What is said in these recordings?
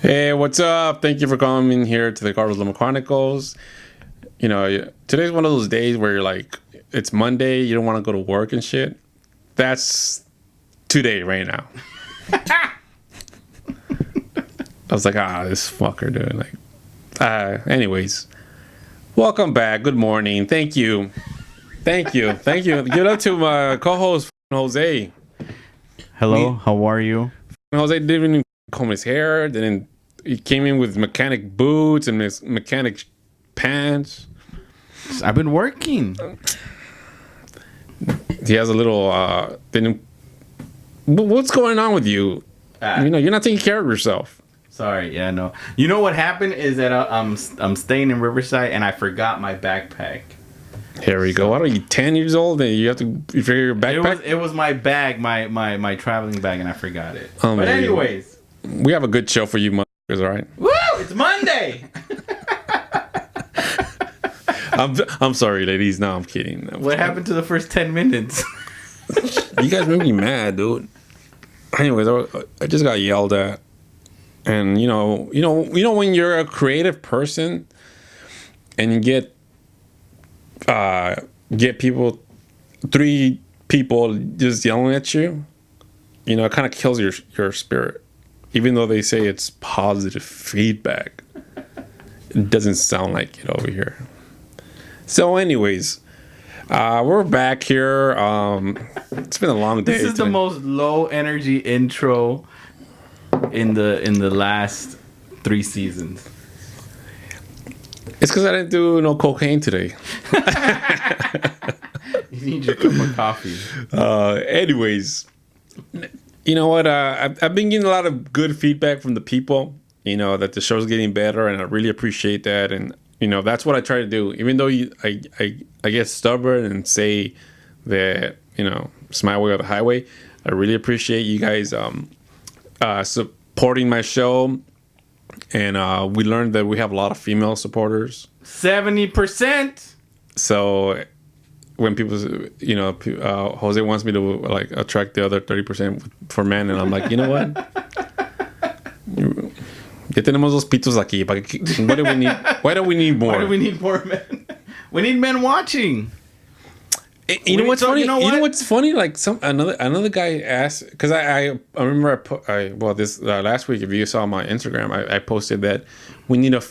Hey, what's up? Thank you for coming here to the Carlos Loma Chronicles. You know, today's one of those days where you're like, it's Monday, you don't want to go to work and shit. That's today right now. I was like, this fucker, dude. Anyways, welcome back. Good morning. Thank you. Give it up to my co-host, Jose. Hello, how are you? Jose didn't even comb his hair. He came in with mechanic boots and his mechanic pants. I've been working. He has a little. What's going on with you? You're not taking care of yourself. Sorry, yeah, no. You know what happened is that I'm staying in Riverside and I forgot my backpack. Here we go. What are you, 10 years old? And you have to figure your backpack? It was my bag, my traveling bag, and I forgot it. But anyways, we have a good show for you, motherfuckers. All right. Woo! It's Monday. I'm sorry, ladies. No, I'm kidding. What happened to the first 10 minutes? You guys make me mad, dude. Anyways, I just got yelled at, and you know when you're a creative person, and you get people, 3 people just yelling at you, it kind of kills your spirit. Even though they say it's positive feedback, it doesn't sound like it over here. So anyways, we're back here. It's been a long day. This is the most low energy intro in the last 3 seasons. It's because I didn't do no cocaine today. You need your cup of coffee. Anyways, you know what? I've been getting a lot of good feedback from the people. That the show's getting better, and I really appreciate that. And that's what I try to do. Even though I get stubborn and say that it's my way or the highway, I really appreciate you guys supporting my show. And we learned that we have a lot of female supporters. 70%. So when people, Jose wants me to attract the other 30% for men, and I'm like, you know what? Ya tenemos dos pitos aquí. What do we need? Why do we need more? Why do we need more men? We need men watching. You know what's funny? You know what's funny? Like another guy asked, because I remember this last week, if you saw my Instagram, I posted that we need a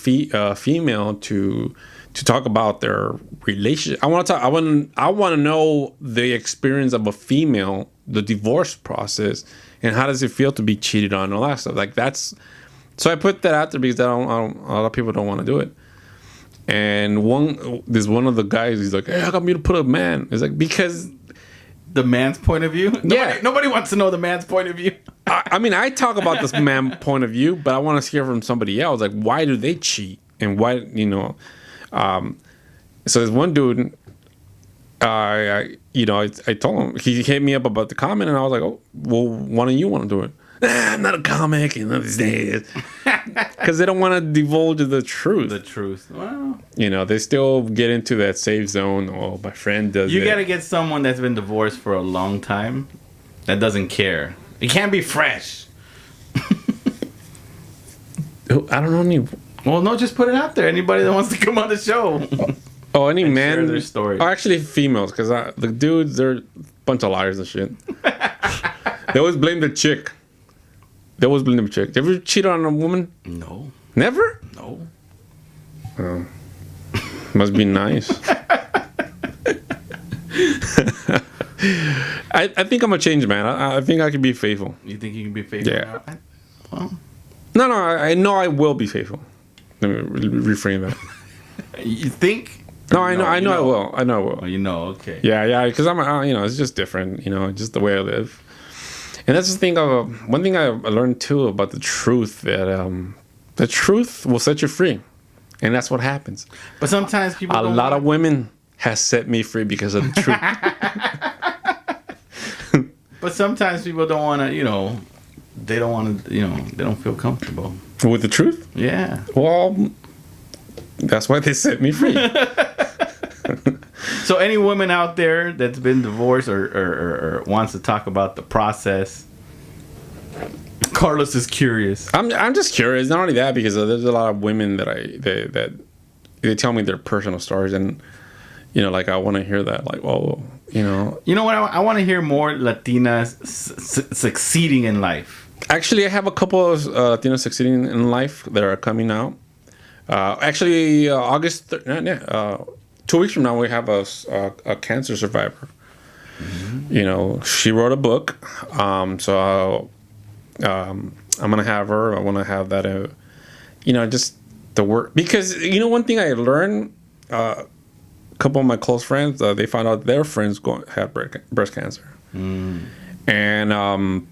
female to talk about their relationship. I want to know the experience of a female, the divorce process, and how does it feel to be cheated on and all that stuff. So I put that out there because a lot of people don't want to do it. And there's one of the guys, he's like, hey, how come you put a man? It's like, because the man's point of view? Nobody wants to know the man's point of view. I talk about this man point of view, but I want to hear from somebody else. Like, why do they cheat? And why, so there's one dude, I told him, he hit me up about the comment, and I was like, oh, well, why don't you want to do it? I'm not a comic, these days. Because they don't want to divulge the truth. The truth. Well, they still get into that safe zone. Oh, my friend does it. You got to get someone that's been divorced for a long time that doesn't care. It can't be fresh. I don't know any. Well, no, just put it out there. Anybody that wants to come on the show. Oh, any man. Share their story. Oh, actually, females. Because the dudes, they're a bunch of liars and shit. They always blame the chick. They always blame the chick. You ever cheat on a woman? No. Never? No. Oh. Must be nice. I think I'm a changed man. I think I can be faithful. You think you can be faithful? Yeah. Well. No, I know I will be faithful. Let me reframe that. You think? No, I know I will. I know I will. Oh, okay. Yeah, because I'm, it's just different, just the way I live. And that's the thing one thing I learned too about the truth, that the truth will set you free, and that's what happens. But sometimes people. A lot of women has set me free because of the truth. But sometimes people don't want to, they don't want to, they don't feel comfortable with the truth. Yeah. Well, that's why they set me free. So any woman out there that's been divorced or wants to talk about the process, Carlos is curious. I'm just curious. Not only that, because there's a lot of women that they tell me their personal stories, and like I want to hear that. Like, well, You know what? I want to hear more Latinas succeeding in life. Actually, I have a couple of Latinas succeeding in life that are coming out. Actually, August 2 weeks from now, we have a cancer survivor. Mm-hmm. She wrote a book. So I'm gonna have her. I want to have that. Just the work, because one thing I learned. A couple of my close friends, they found out their friends had breast cancer, and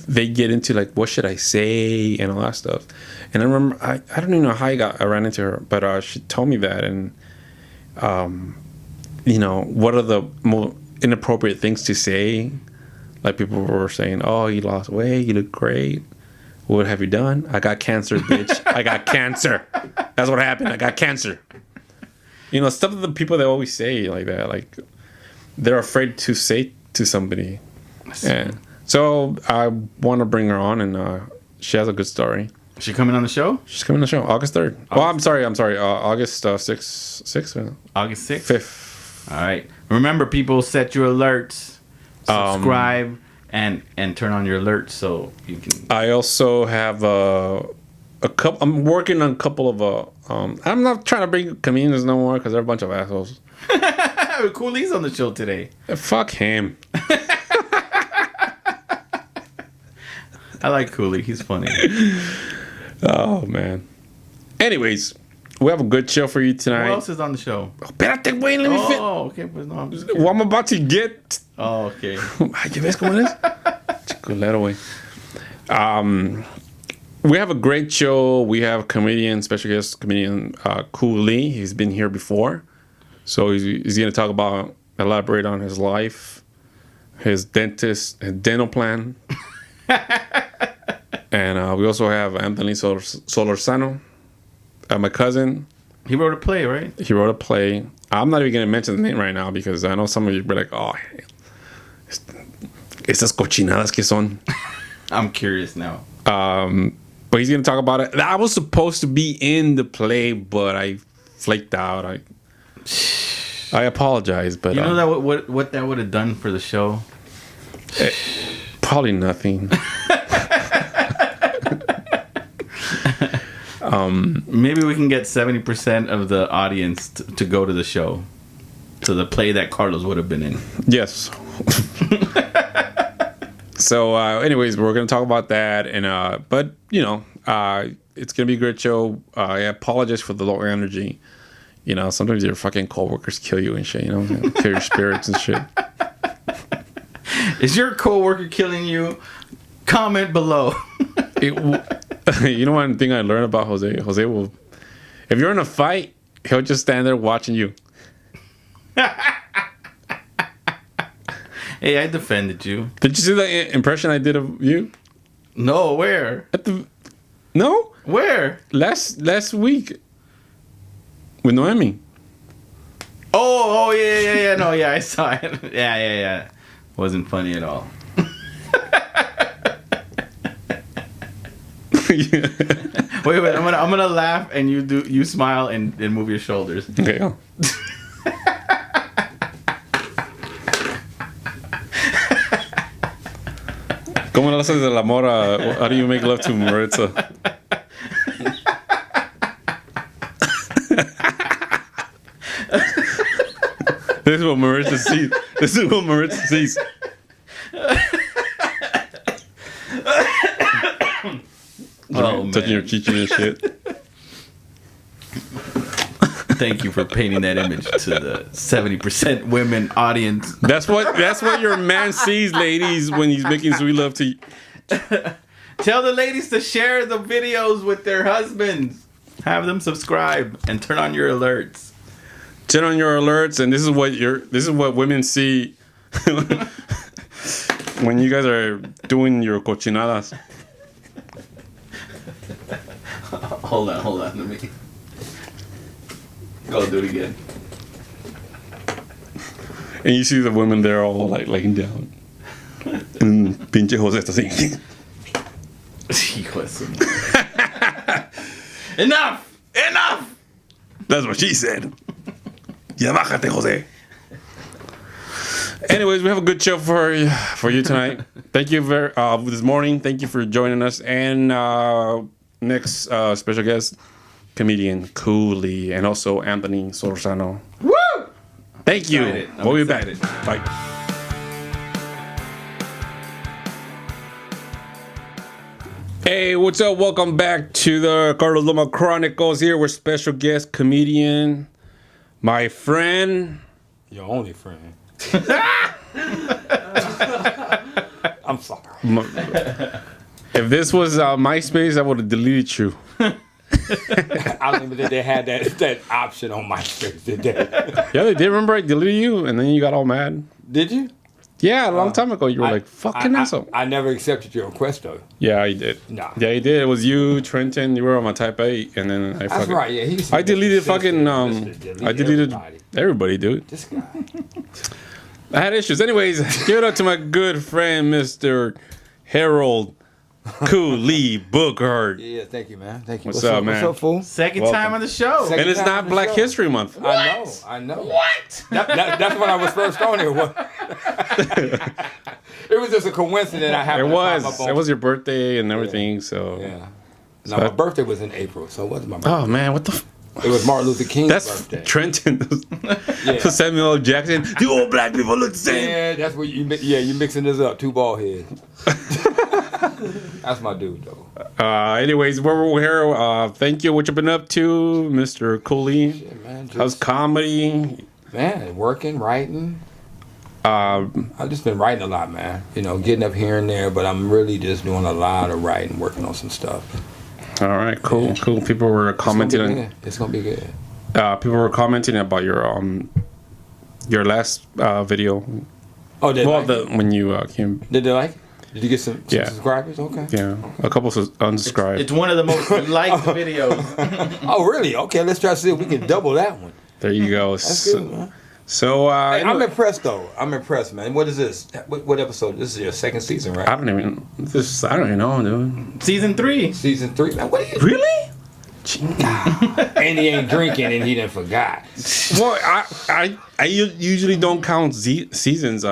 they get into like, what should I say and all that stuff. And I remember, I don't even know how I ran into her, but she told me that, and what are the more inappropriate things to say? Like, people were saying, "Oh, you lost weight, you look great. What have you done?" "I got cancer, bitch. I got cancer. That's what happened. I got cancer." Stuff that the people, they always say like that, like they're afraid to say to somebody. And so I want to bring her on, and she has a good story. Is she coming on the show? She's coming on the show August 3rd. Oh, I'm sorry. August 6th. August 6th? 5th. All right. Remember, people, set your alerts, subscribe, and turn on your alerts so you can. I also have a couple. I'm working on a couple of. I'm not trying to bring comedians no more because they're a bunch of assholes. Cooley's on the show today. Fuck him. I like Cooley. He's funny. Oh, man. Anyways, we have a good show for you tonight. Who else is on the show? Espérate, güey, let me fit. Oh, okay. Pues no, well, I'm about to get. Oh, okay. ¿Ya ves cómo es? Chiculero, güey. We have a great show. We have special guest comedian Cooley. He's been here before. So he's going to elaborate on his life, his dental plan. And we also have Anthony Solorzano, my cousin. He wrote a play, right? He wrote a play. I'm not even going to mention the name right now because I know some of you will be like, "Oh, estas cochinadas que son." I'm curious now. But he's going to talk about it. I was supposed to be in the play, but I flaked out. I apologize, but that what that would have done for the show? Probably nothing. Maybe we can get 70% of the audience to go to the show, to the play that Carlos would have been in. Yes. So, anyways, we're going to talk about that, and but it's going to be a great show. I apologize for the low energy. Sometimes your fucking coworkers kill you and shit. Kill your spirits and shit. Is your coworker killing you? Comment below. One thing I learned about Jose. Jose will, if you're in a fight, he'll just stand there watching you. Hey, I defended you. Did you see the impression I did of you? No, where? No? Where? Last week. With Noemi. Oh, yeah. No, yeah, I saw it. Yeah. Wasn't funny at all. Wait, I'm gonna laugh and you smile and move your shoulders. Okay. Go. ¿Cómo le haces el amor how do you make love to Maritza? This is what Maritza sees. Touching your chichi and shit. Thank you for painting that image to the 70% women audience. That's what your man sees, ladies, when he's making sweet love to you. Tell the ladies to share the videos with their husbands. Have them subscribe and turn on your alerts. Turn on your alerts, and this is what women see when you guys are doing your cochinadas. Hold on. Let me go do it again. And you see the women there all like laying down. And Pinche Jose está así. Hijo de su madre. Enough! That's what she said. Ya bájate, Jose. Anyways, we have a good show for you tonight. Thank you this morning. Thank you for joining us. And next special guest, comedian Cooley, and also Anthony Solorzano. Woo! Thank you. We'll be back. Bye. Hey, what's up? Welcome back to the Carlos Loma Chronicles here with special guest comedian, my friend. Your only friend. I'm sorry. If this was MySpace, I would have deleted you. I don't even think they had that option on MySpace, did they? Yeah, they did. Remember I deleted you, and then you got all mad. Did you? Yeah, a long time ago. You were like, fucking asshole. I never accepted your request, though. Yeah, you did. Nah. Yeah, you did. It was you, Trenton. You were on my type 8, and then I That's right, yeah. I deleted fucking, I deleted everybody, dude. This guy. I had issues. Anyways, give it up to my good friend, Mr. Harold Cooley Bookhart. Yeah, thank you, man. Thank you. What's up, man? What's up, fool? Second time on the show. And it's not Black History Month. I know. What? That's when I was first on here. It was just a coincidence. I happened to pop up on. It was your birthday and everything, so. Yeah. No, my birthday was in April, so it wasn't my birthday. Oh, man, what the It was Martin Luther King's birthday. That's Trenton. Samuel L. Jackson. The old black people look the same. Yeah, that's what you mixing this up. Two bald heads. That's my dude, though. Anyways, we're here. Thank you. What you been up to, Mr. Cooley? Shit, man, How's comedy? Man, working, writing. I've just been writing a lot, man. You know, getting up here and there, but I'm really just doing a lot of writing, working on some stuff. All right, cool, yeah. Cool. People were commenting. It's gonna be good. People were commenting about your last video. Oh, did when you came. Did they like it? Did you get some subscribers? Okay. Yeah, a couple unsubscribed. It's one of the most liked videos. Oh, really? Okay, let's try to see if we can double that one. There you go. That's good, man. So hey, I'm impressed, though. I'm impressed, man. What is this? What episode? This is your second season, right? I don't even know, dude. Season 3. Season 3. Man, what are you? Really? And he ain't drinking, and he done forgot. Well, I usually don't count seasons.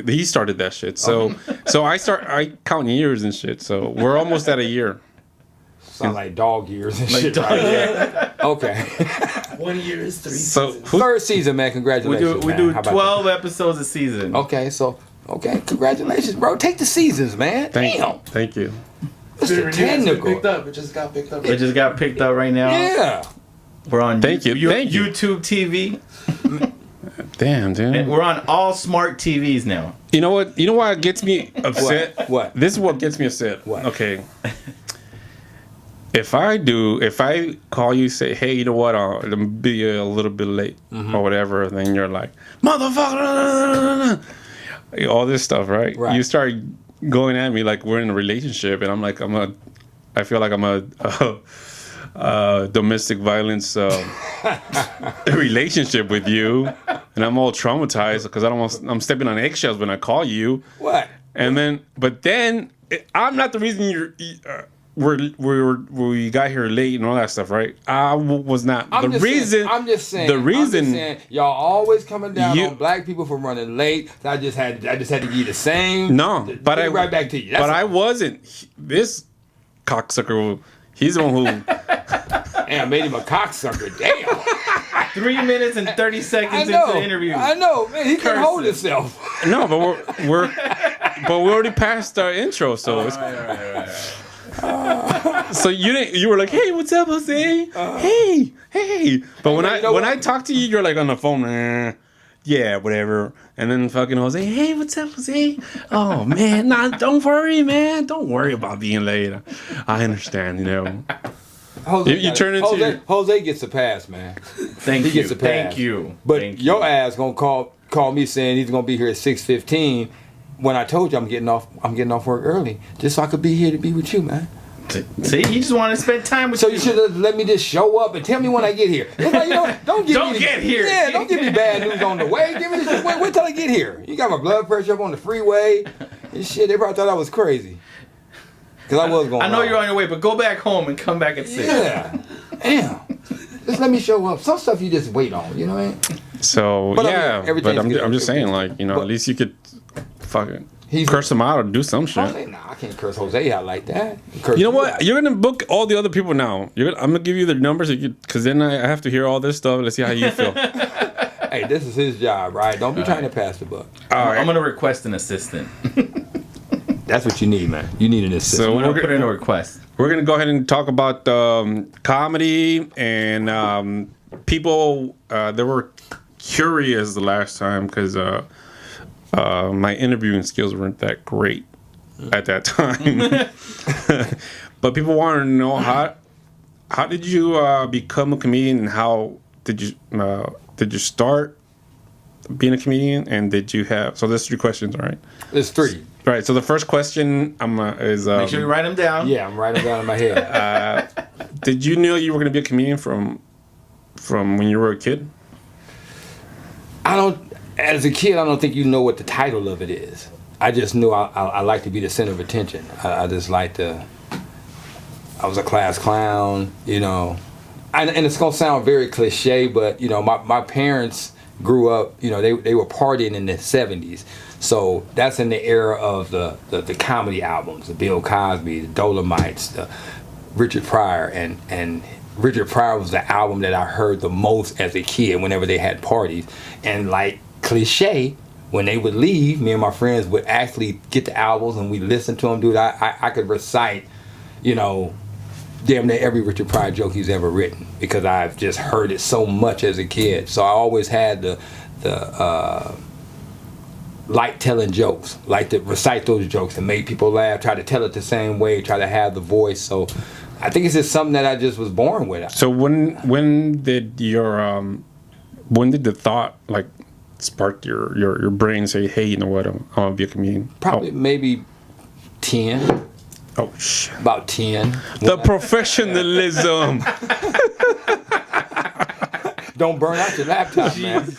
He started that shit, so I count years and shit. So we're almost at a year. Sound like dog years and shit, right? Yeah. Okay. 1 year is 3 So seasons. Third season, man. Congratulations. We do 12 episodes a season. Okay, congratulations, bro. Take the seasons, man. Damn. Thank you. It's been technical. picked up. It just got picked up. It just got picked up right now. Yeah. We're on Thank you. YouTube TV. Damn, dude. And we're on all smart TVs now. You know what? You know why it gets me upset? What? This is what gets me upset. What? Okay. If I call you, say, hey, you know what? I'll be a little bit late or whatever, then you're like, motherfucker, all this stuff, right? You start going at me like we're in a relationship, and I'm like, I feel like I'm a domestic violence relationship with you, and I'm all traumatized because I'm stepping on eggshells when I call you. What? And then, I'm not the reason we got here late and all that stuff, right? I was not I'm just saying, y'all always coming down on black people for running late. So I just had to give you the same. No, but right back to you. I wasn't. This cocksucker, he's the one who. Damn, made him a cocksucker. Damn. 3 minutes and 30 seconds into the interview. I know, man. He can't hold himself. No, but we already passed our intro, so it's. Right. So you were like, hey, what's up, Jose? Hey. But when I talk to you, you're like on the phone, yeah, whatever. And then fucking Jose, hey, what's up, Jose? Oh man, don't worry, man. Don't worry about being late. I understand, you know. Jose gets a pass, man. He gets a pass. Thank you. But your ass gonna call me saying he's gonna be here at 6:15. When I told you I'm getting off work early, just so I could be here to be with you, man. See, you just want to spend time with you. So you should have let me just show up and tell me when I get here. Don't get here. Yeah, don't give me bad news on the way. Give me this. Wait till I get here. You got my blood pressure up on the freeway. Shit, they probably thought I was crazy. Because I was going I know wrong. you're on your way, but go back home and come back at 6. Yeah. Damn. Just let me show up. Some stuff you just wait on, you know what I mean? So But I mean, yeah, everything's but good. I'm just saying, Everything's like, you know, but- at least you could fucking He's curse him out or do some shit. Jose, nah, I can't curse Jose out like that. Curse You know what? out. You're gonna book all the other people now. I'm gonna give you their numbers, because then I have to hear all this stuff. Let's see how you feel. Hey, this is his job, right? Don't be trying to pass the buck. All right. I'm gonna request an assistant. That's what you need, man. You need an assistant. So I'm gonna we're put gonna, in a request. we're gonna go ahead and talk about comedy and people. They were curious the last time because my interviewing skills weren't that great at that time. But people wanted to know how did you become a comedian, and how did you start being a comedian, and did you have? So there's 3 questions, all right? There's 3. Right. So the first question is Make sure you write them down. Yeah, I'm writing down in my head. did you know you were going to be a comedian from when you were a kid? As a kid, I don't think you know what the title of it is. I just knew I like to be the center of attention. I just like to. I was a class clown, you know, and it's gonna sound very cliche, but you know, my parents grew up, you know, they were partying in the '70s, so that's in the era of the comedy albums, the Bill Cosby, the Dolomites, the Richard Pryor, and Richard Pryor was the album that I heard the most as a kid whenever they had parties, and like cliche, when they would leave, me and my friends would actually get the albums and we listen to them. Dude, I could recite, you know, damn near every Richard Pryor joke he's ever written because I've just heard it so much as a kid. So I always had the like telling jokes, like to recite those jokes and make people laugh, try to tell it the same way, try to have the voice. So I think it's just something that I just was born with. So when did the thought like spark your brain say, hey, you know what, I want to be a comedian? Probably maybe 10. Oh shit! About 10. The professionalism. Don't burn out your laptop, man.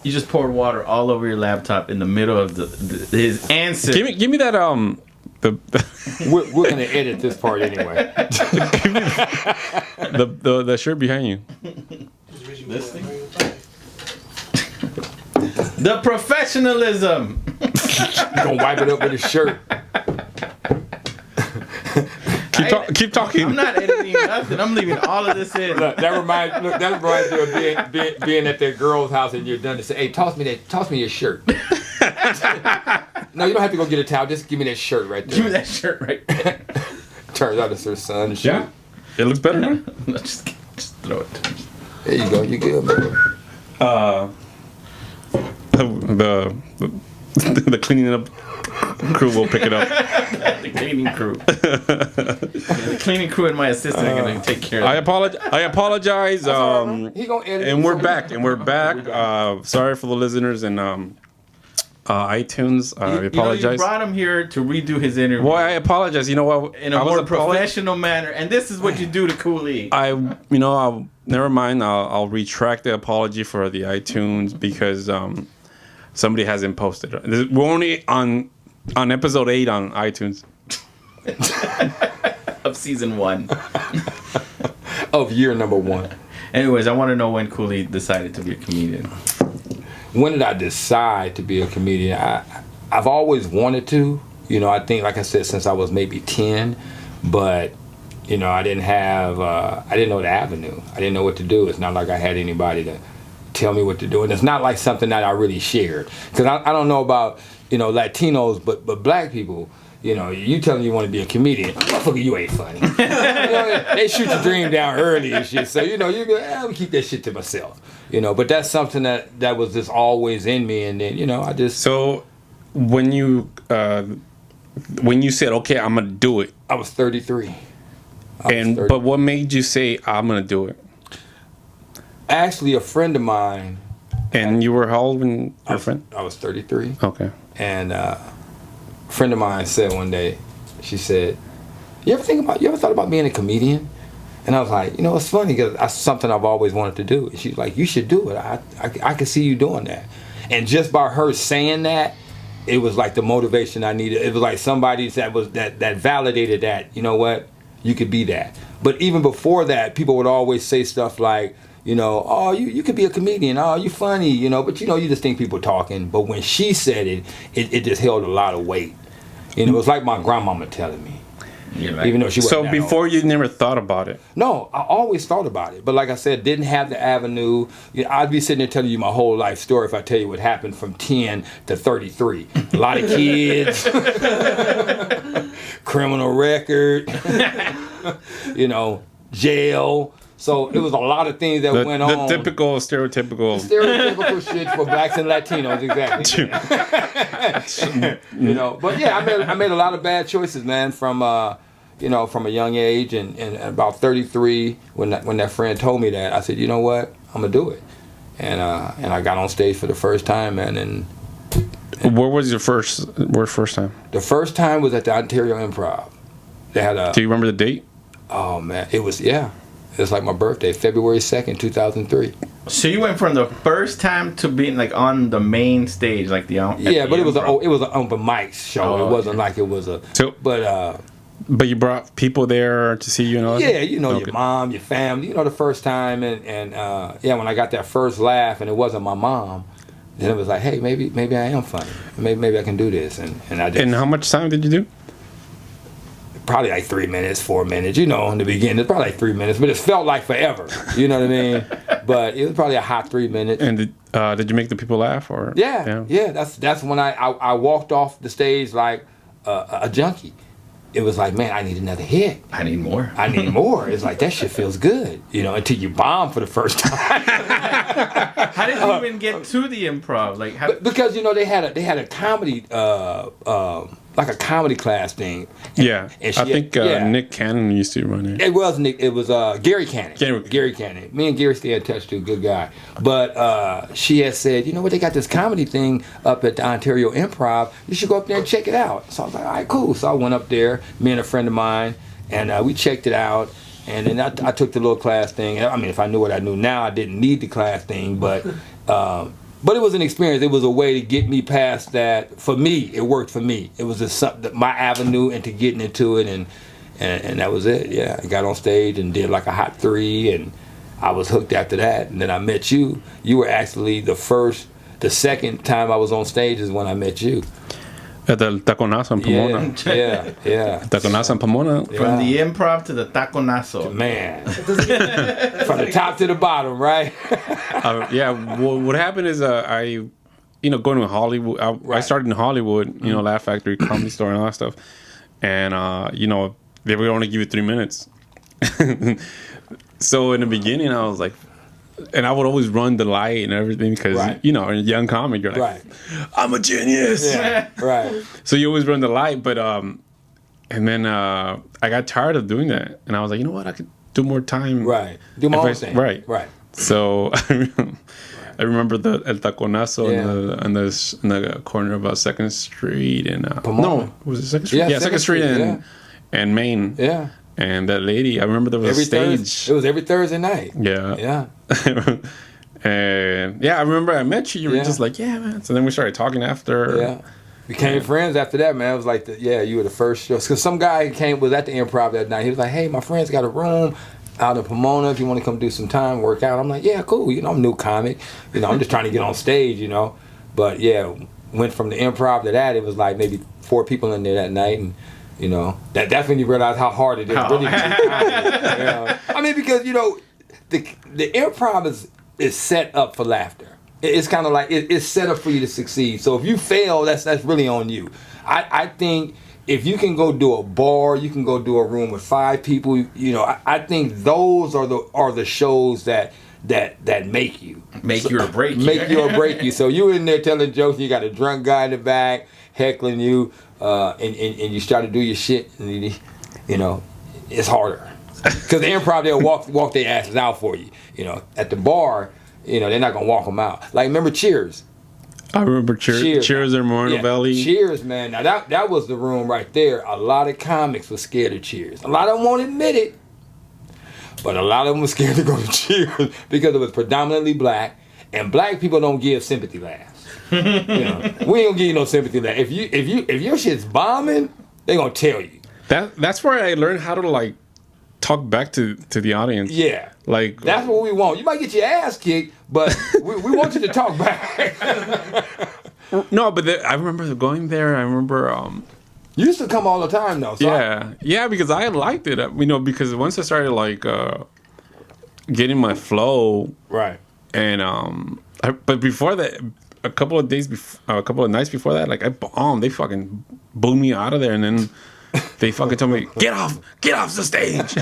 You just poured water all over your laptop in the middle of his answer. Give me that We're gonna edit this part anyway. the shirt behind you. This thing? The professionalism. Gonna wipe it up with his shirt. Keep talking. I'm not editing nothing. I'm leaving all of this in. Look, that reminds me of being at that girl's house and you're done to say, hey, toss me your shirt. No, you don't have to go get a towel. Just give me that shirt right there. Give me that shirt right there. Turns out it's her son's shirt. Yeah, it looks better. Huh? No, just throw it. There you go. You good, man. The cleaning up crew will pick it up. The cleaning crew. The cleaning crew and my assistant are going to take care of it. I apologize. He gonna edit And it. we're back. Sorry for the listeners and iTunes. I You apologize. brought him here to redo his interview Well, I apologize. You know what? in a more professional manner, and this is what you do to Cooley. I'll never mind. I'll retract the apology for the iTunes because somebody hasn't posted it. We're only on episode 8 on iTunes. Of season 1. Of year number 1. Anyways, I want to know when Cooley decided to be a comedian. When did I decide to be a comedian? I've always wanted to. You know, I think, like I said, since I was maybe 10. But, you know, I didn't know the avenue. I didn't know what to do. It's not like I had anybody to tell me what to do. And it's not like something that I really shared. Because I don't know about, you know, Latinos, but black people, you know, you tell them you want to be a comedian, motherfucker, you ain't funny. You know, they shoot your dream down early and shit. So, you know, you go, I'll keep that shit to myself. You know, but that's something that was just always in me. And then, you know, I just... So when you said, okay, I'm going to do it. I was 33. But what made you say, I'm going to do it? Actually, a friend of mine... And you were how old when your friend? I was 33. Okay. And a friend of mine said one day, she said, you ever thought about being a comedian? And I was like, you know, it's funny because that's something I've always wanted to do. And she's like, you should do it. I can see you doing that. And just by her saying that, it was like the motivation I needed. It was like somebody that validated that, you know what, you could be that. But even before that, people would always say stuff like, you know, oh, you could be a comedian. Oh, you funny, you know. But, you know, you just think people talking. But when she said it just held a lot of weight. You know, it was like my grandmama telling me. Like, even though she wasn't So before old. you never thought about it? No, I always thought about it. But like I said, didn't have the avenue. You know, I'd be sitting there telling you my whole life story if I tell you what happened from 10 to 33. A lot of kids. Criminal record. You know, jail. So it was a lot of things that went on. The typical, stereotypical Shit for blacks and Latinos, exactly. You know, but yeah, I made a lot of bad choices, man, from you know, from a young age, and about 33, when that friend told me that, I said, you know what, I'm gonna do it, and I got on stage for the first time, man, and where was your first time? the first time was at the Ontario Improv. They had a. Do you remember the date? Oh man, it was It's like my birthday, February 2nd, 2003. So you went from the first time to being like on the main stage, like the yeah, but it was an open mic show. Oh, it wasn't like it was a. So, but you brought people there to see you and all that? Yeah, you know, your mom, your family. You know, the first time, and yeah, when I got that first laugh, and it wasn't my mom, then it was like, hey, maybe I am funny. Maybe I can do this, and I just. And how much time did you do? Probably like 3 minutes, 4 minutes, you know, in the beginning. It's probably like 3 minutes, but it felt like forever. You know what I mean? But it was probably a hot 3 minutes. And did you make the people laugh? Or Yeah. That's when I walked off the stage like a junkie. It was like, man, I need another hit. I need more. I need more. It's like, that shit feels good, you know, until you bomb for the first time. How did you even get to the improv? Like, because you know they had a comedy like a comedy class thing. Yeah, and I think Nick Cannon used to run it. It was Nick. It was Gary Cannon. Gary Cannon. Me and Gary stay in touch too. Good guy. But she had said, you know what? They got this comedy thing up at the Ontario Improv. You should go up there and check it out. So I was like, all right, cool. So I went up there, me and a friend of mine, and we checked it out. And then I took the little class thing. I mean, if I knew what I knew now, I didn't need the class thing, but it was an experience. It was a way to get me past that. For me, it worked for me. It was my avenue into getting into it, and that was it. Yeah, I got on stage and did like a hot 3, and I was hooked after that. And then I met you. You were actually the second time I was on stage is when I met you. At the Taconazo in Pomona. Yeah. Taconazo in Pomona. From the improv to the taconazo. Man. From the top to the bottom, right? Yeah, what happened is I going to Hollywood. I started in Hollywood, Laugh Factory, Comedy Store, and all that stuff. And, they would only give you 3 minutes. So in the beginning, I was like, and I would always run the light and everything because, a young comic, you're like, I'm a genius. Yeah, right. So you always run the light, but, and then I got tired of doing that. And I was like, you know what? I could do more time. Right. Do my own thing. Right. So I remember El Taconazo in the corner of 2nd Street and was it 2nd Street? Yeah, 2nd Street and Main. Yeah. And that lady, I remember there was a stage. It was every Thursday night. Yeah. And I remember I met you. You were just like, yeah, man. So then we started talking after. Yeah. Became friends after that, man. It was like, you were the first show. Because some guy was at the Improv that night. He was like, hey, my friend's got a room out in Pomona if you want to come do some time, work out. I'm like, yeah, cool. I'm a new comic. I'm just trying to get on stage, But went from the Improv to that. It was like maybe 4 people in there that night. And, that definitely realized how hard it is. Really I mean, because, the Improv is set up for laughter. It's kind of like it's set up for you to succeed. So if you fail, that's really on you. I think if you can go do a bar, you can go do a room with 5 people. I think those are the shows that make you you or break you. Make you or break you. So you in there telling jokes, you got a drunk guy in the back heckling you, and you start to do your shit, and it's harder because the Improv they'll walk their asses out for you. At the bar. They're not gonna walk them out. Like, remember Cheers? I remember Cheers in Moreno Valley. Cheers, man. Now that was the room right there. A lot of comics were scared of Cheers. A lot of them won't admit it, but a lot of them were scared to go to Cheers because it was predominantly black, and black people don't give sympathy laughs. We ain't gonna give you no sympathy. That if your shit's bombing, they gonna tell you. That's where I learned how to like talk back to the audience. Yeah, like that's what we want. You might get your ass kicked, but we want you to talk back. No, but I remember going there. I remember. You used to come all the time though. So yeah, because I liked it. Because once I started like getting my flow, right, and but before that, a couple of nights before that, like I bombed. They fucking booed me out of there, and then they fucking told me get off the stage.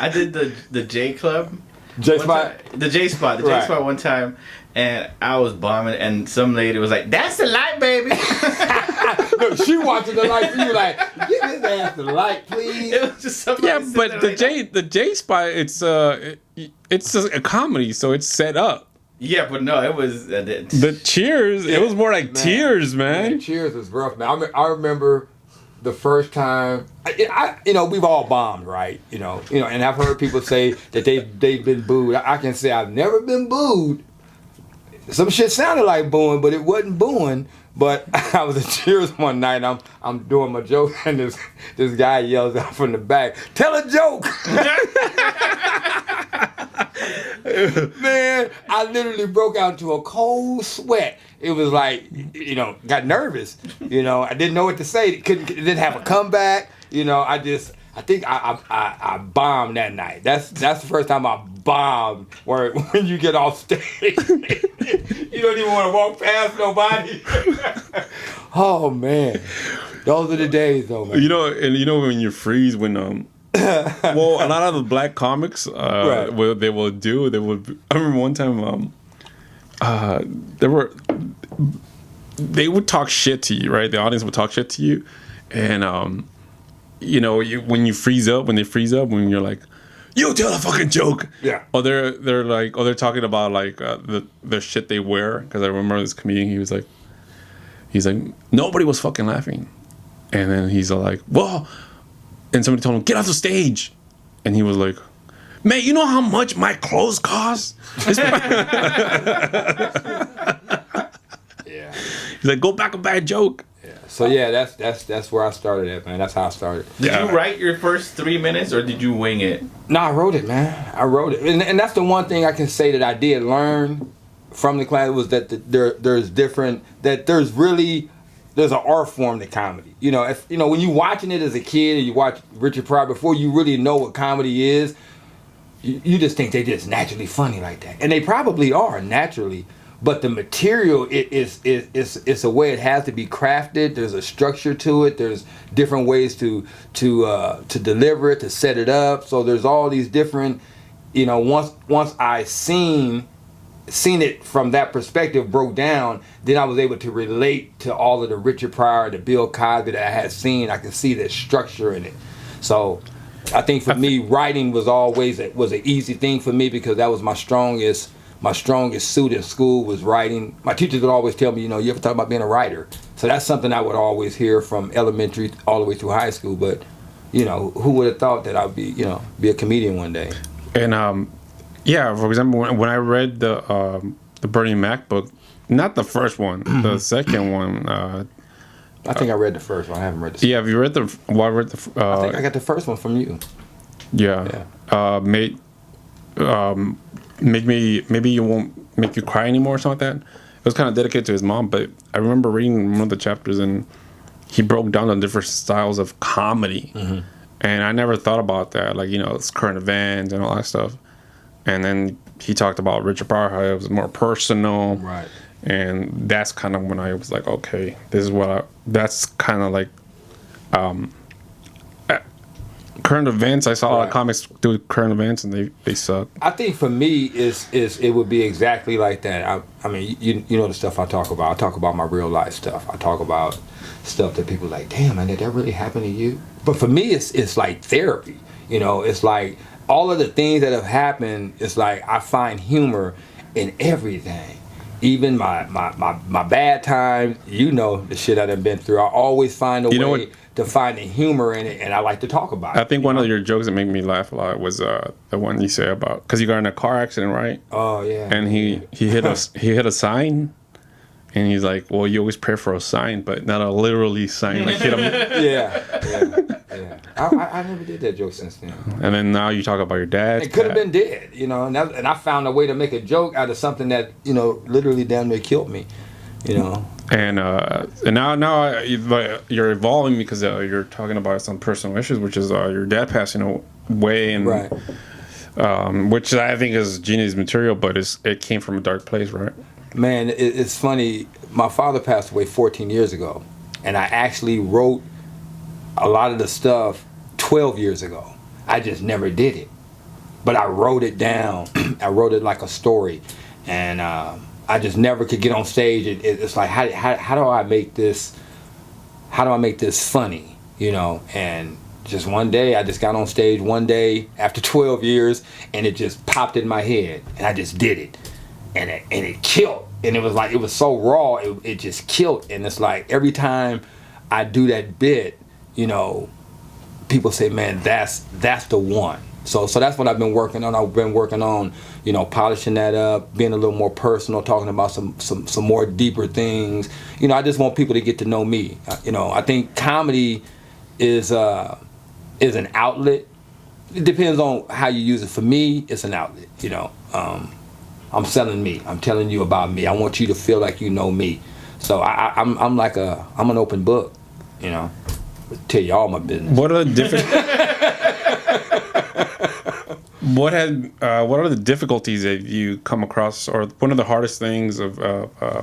I did the J Club. J Spot? The J Spot one time, and I was bombing, and some lady was like, "That's the light, baby." Look, she watching the light for you, like, give his ass the light, please. It was just somebody. Yeah, but the J Spot, it's a comedy, so it's set up. Yeah, but no, it was the cheers. Yeah. It was more like tears, man. Cheers was rough, man. I remember the first time. We've all bombed, right? And I've heard people say that they've been booed. I can say I've never been booed. Some shit sounded like booing, but it wasn't booing. But I was at Cheers one night. I'm doing my joke, and this guy yells out from the back, "Tell a joke!" Man, I literally broke out into a cold sweat. It was like, got nervous. I didn't know what to say. It didn't have a comeback. I think I bombed that night. That's the first time I bombed. Where when you get off stage, you don't even want to walk past nobody. Oh man, those are the days, though, man. When you freeze when well, a lot of the black comics right. what they will do. I remember one time they would talk shit to you, right? The audience would talk shit to you, and when they freeze up, when you're like, "You tell a fucking joke," yeah, or they're talking about like the shit they wear. Because I remember this comedian, he's like, nobody was fucking laughing, and then he's like, well, and somebody told him, "Get off the stage," and he was like, "Man, you know how much my clothes cost?" Yeah. He's like, "Go back a bad joke." Yeah. So yeah, that's where I started at, man. That's how I started. Did you write your first 3 minutes, or did you wing it? No, I wrote it, man. I wrote it, and that's the one thing I can say that I did learn from the class was that there's an art form to comedy. When you watching it as a kid and you watch Richard Pryor before you really know what comedy is, you just think they're just naturally funny like that, and they probably are naturally. But the material it's a way it has to be crafted. There's a structure to it. There's different ways to deliver it, to set it up. So there's all these different, once I seen it from that perspective, broke down, then I was able to relate to all of the Richard Pryor, the Bill Cosby that I had seen. I could see the structure in it. So I think for me, writing was always an easy thing for me because that was my strongest suit in school was writing. My teachers would always tell me, you ever thought about being a writer? So that's something I would always hear from elementary all the way through high school. But, who would have thought that I'd be a comedian one day? And for example, when I read the Bernie Mac book, not the first one, the second one. I think I read the first one. I haven't read the second. Yeah, have you read the? Well, I read the. I think I got the first one from you. Yeah. Maybe you won't make you cry anymore or something like that. It was kind of dedicated to his mom, but I remember reading one of the chapters and he broke down the different styles of comedy. Mm-hmm. And I never thought about that, like, it's current events and all that stuff. And then he talked about Richard Pryor, how it was more personal. Right. And that's kind of when I was like, okay, that's kind of like current events. I saw a lot of comics do current events and they suck. I think for me it would be exactly like that. I mean, you know the stuff I talk about. I talk about my real life stuff. I talk about stuff that people are like, damn, man, did that really happen to you? But for me, it's like therapy. It's like all of the things that have happened. It's like I find humor in everything. Even my bad times, the shit I done been through. I always find a way to find the humor in it, and I like to talk about it. I think one of your jokes that made me laugh a lot was the one you say about, because you got in a car accident, right? Oh yeah. And he hit a sign. And he's like, well, you always pray for a sign, but not a literally sign. Like hit him. Yeah. I never did that joke since then. And then now you talk about your dad. It could have been dead, you know. And I found a way to make a joke out of something that, you know, literally damn near killed me, you know. And now you're evolving because you're talking about some personal issues, which is your dad passing away, and right. Which I think is genius material, but it came from a dark place, right? Man, it's funny. My father passed away 14 years ago, and I actually wrote a lot of the stuff 12 years ago. I just never did it, but I wrote it down. I wrote it like a story, and I just never could get on stage. It's like how do I make this? How do I make this funny? You know, and just one day I just got on stage one day after 12 years, and it just popped in my head, and I just did it. And it killed, and it was so raw, it just killed. And it's like every time I do that bit, you know, people say, man, that's the one. So that's what I've been working on. I've been working on, you know, polishing that up, being a little more personal, talking about some more deeper things. You know, I just want people to get to know me. You know, I think comedy is an outlet. It depends on how you use it. For me, it's an outlet. You know. I'm selling me. I'm telling you about me. I want you to feel like you know me. So I'm an open book, you know. Tell you all my business. What are the what are the difficulties that you come across, or one of the hardest things of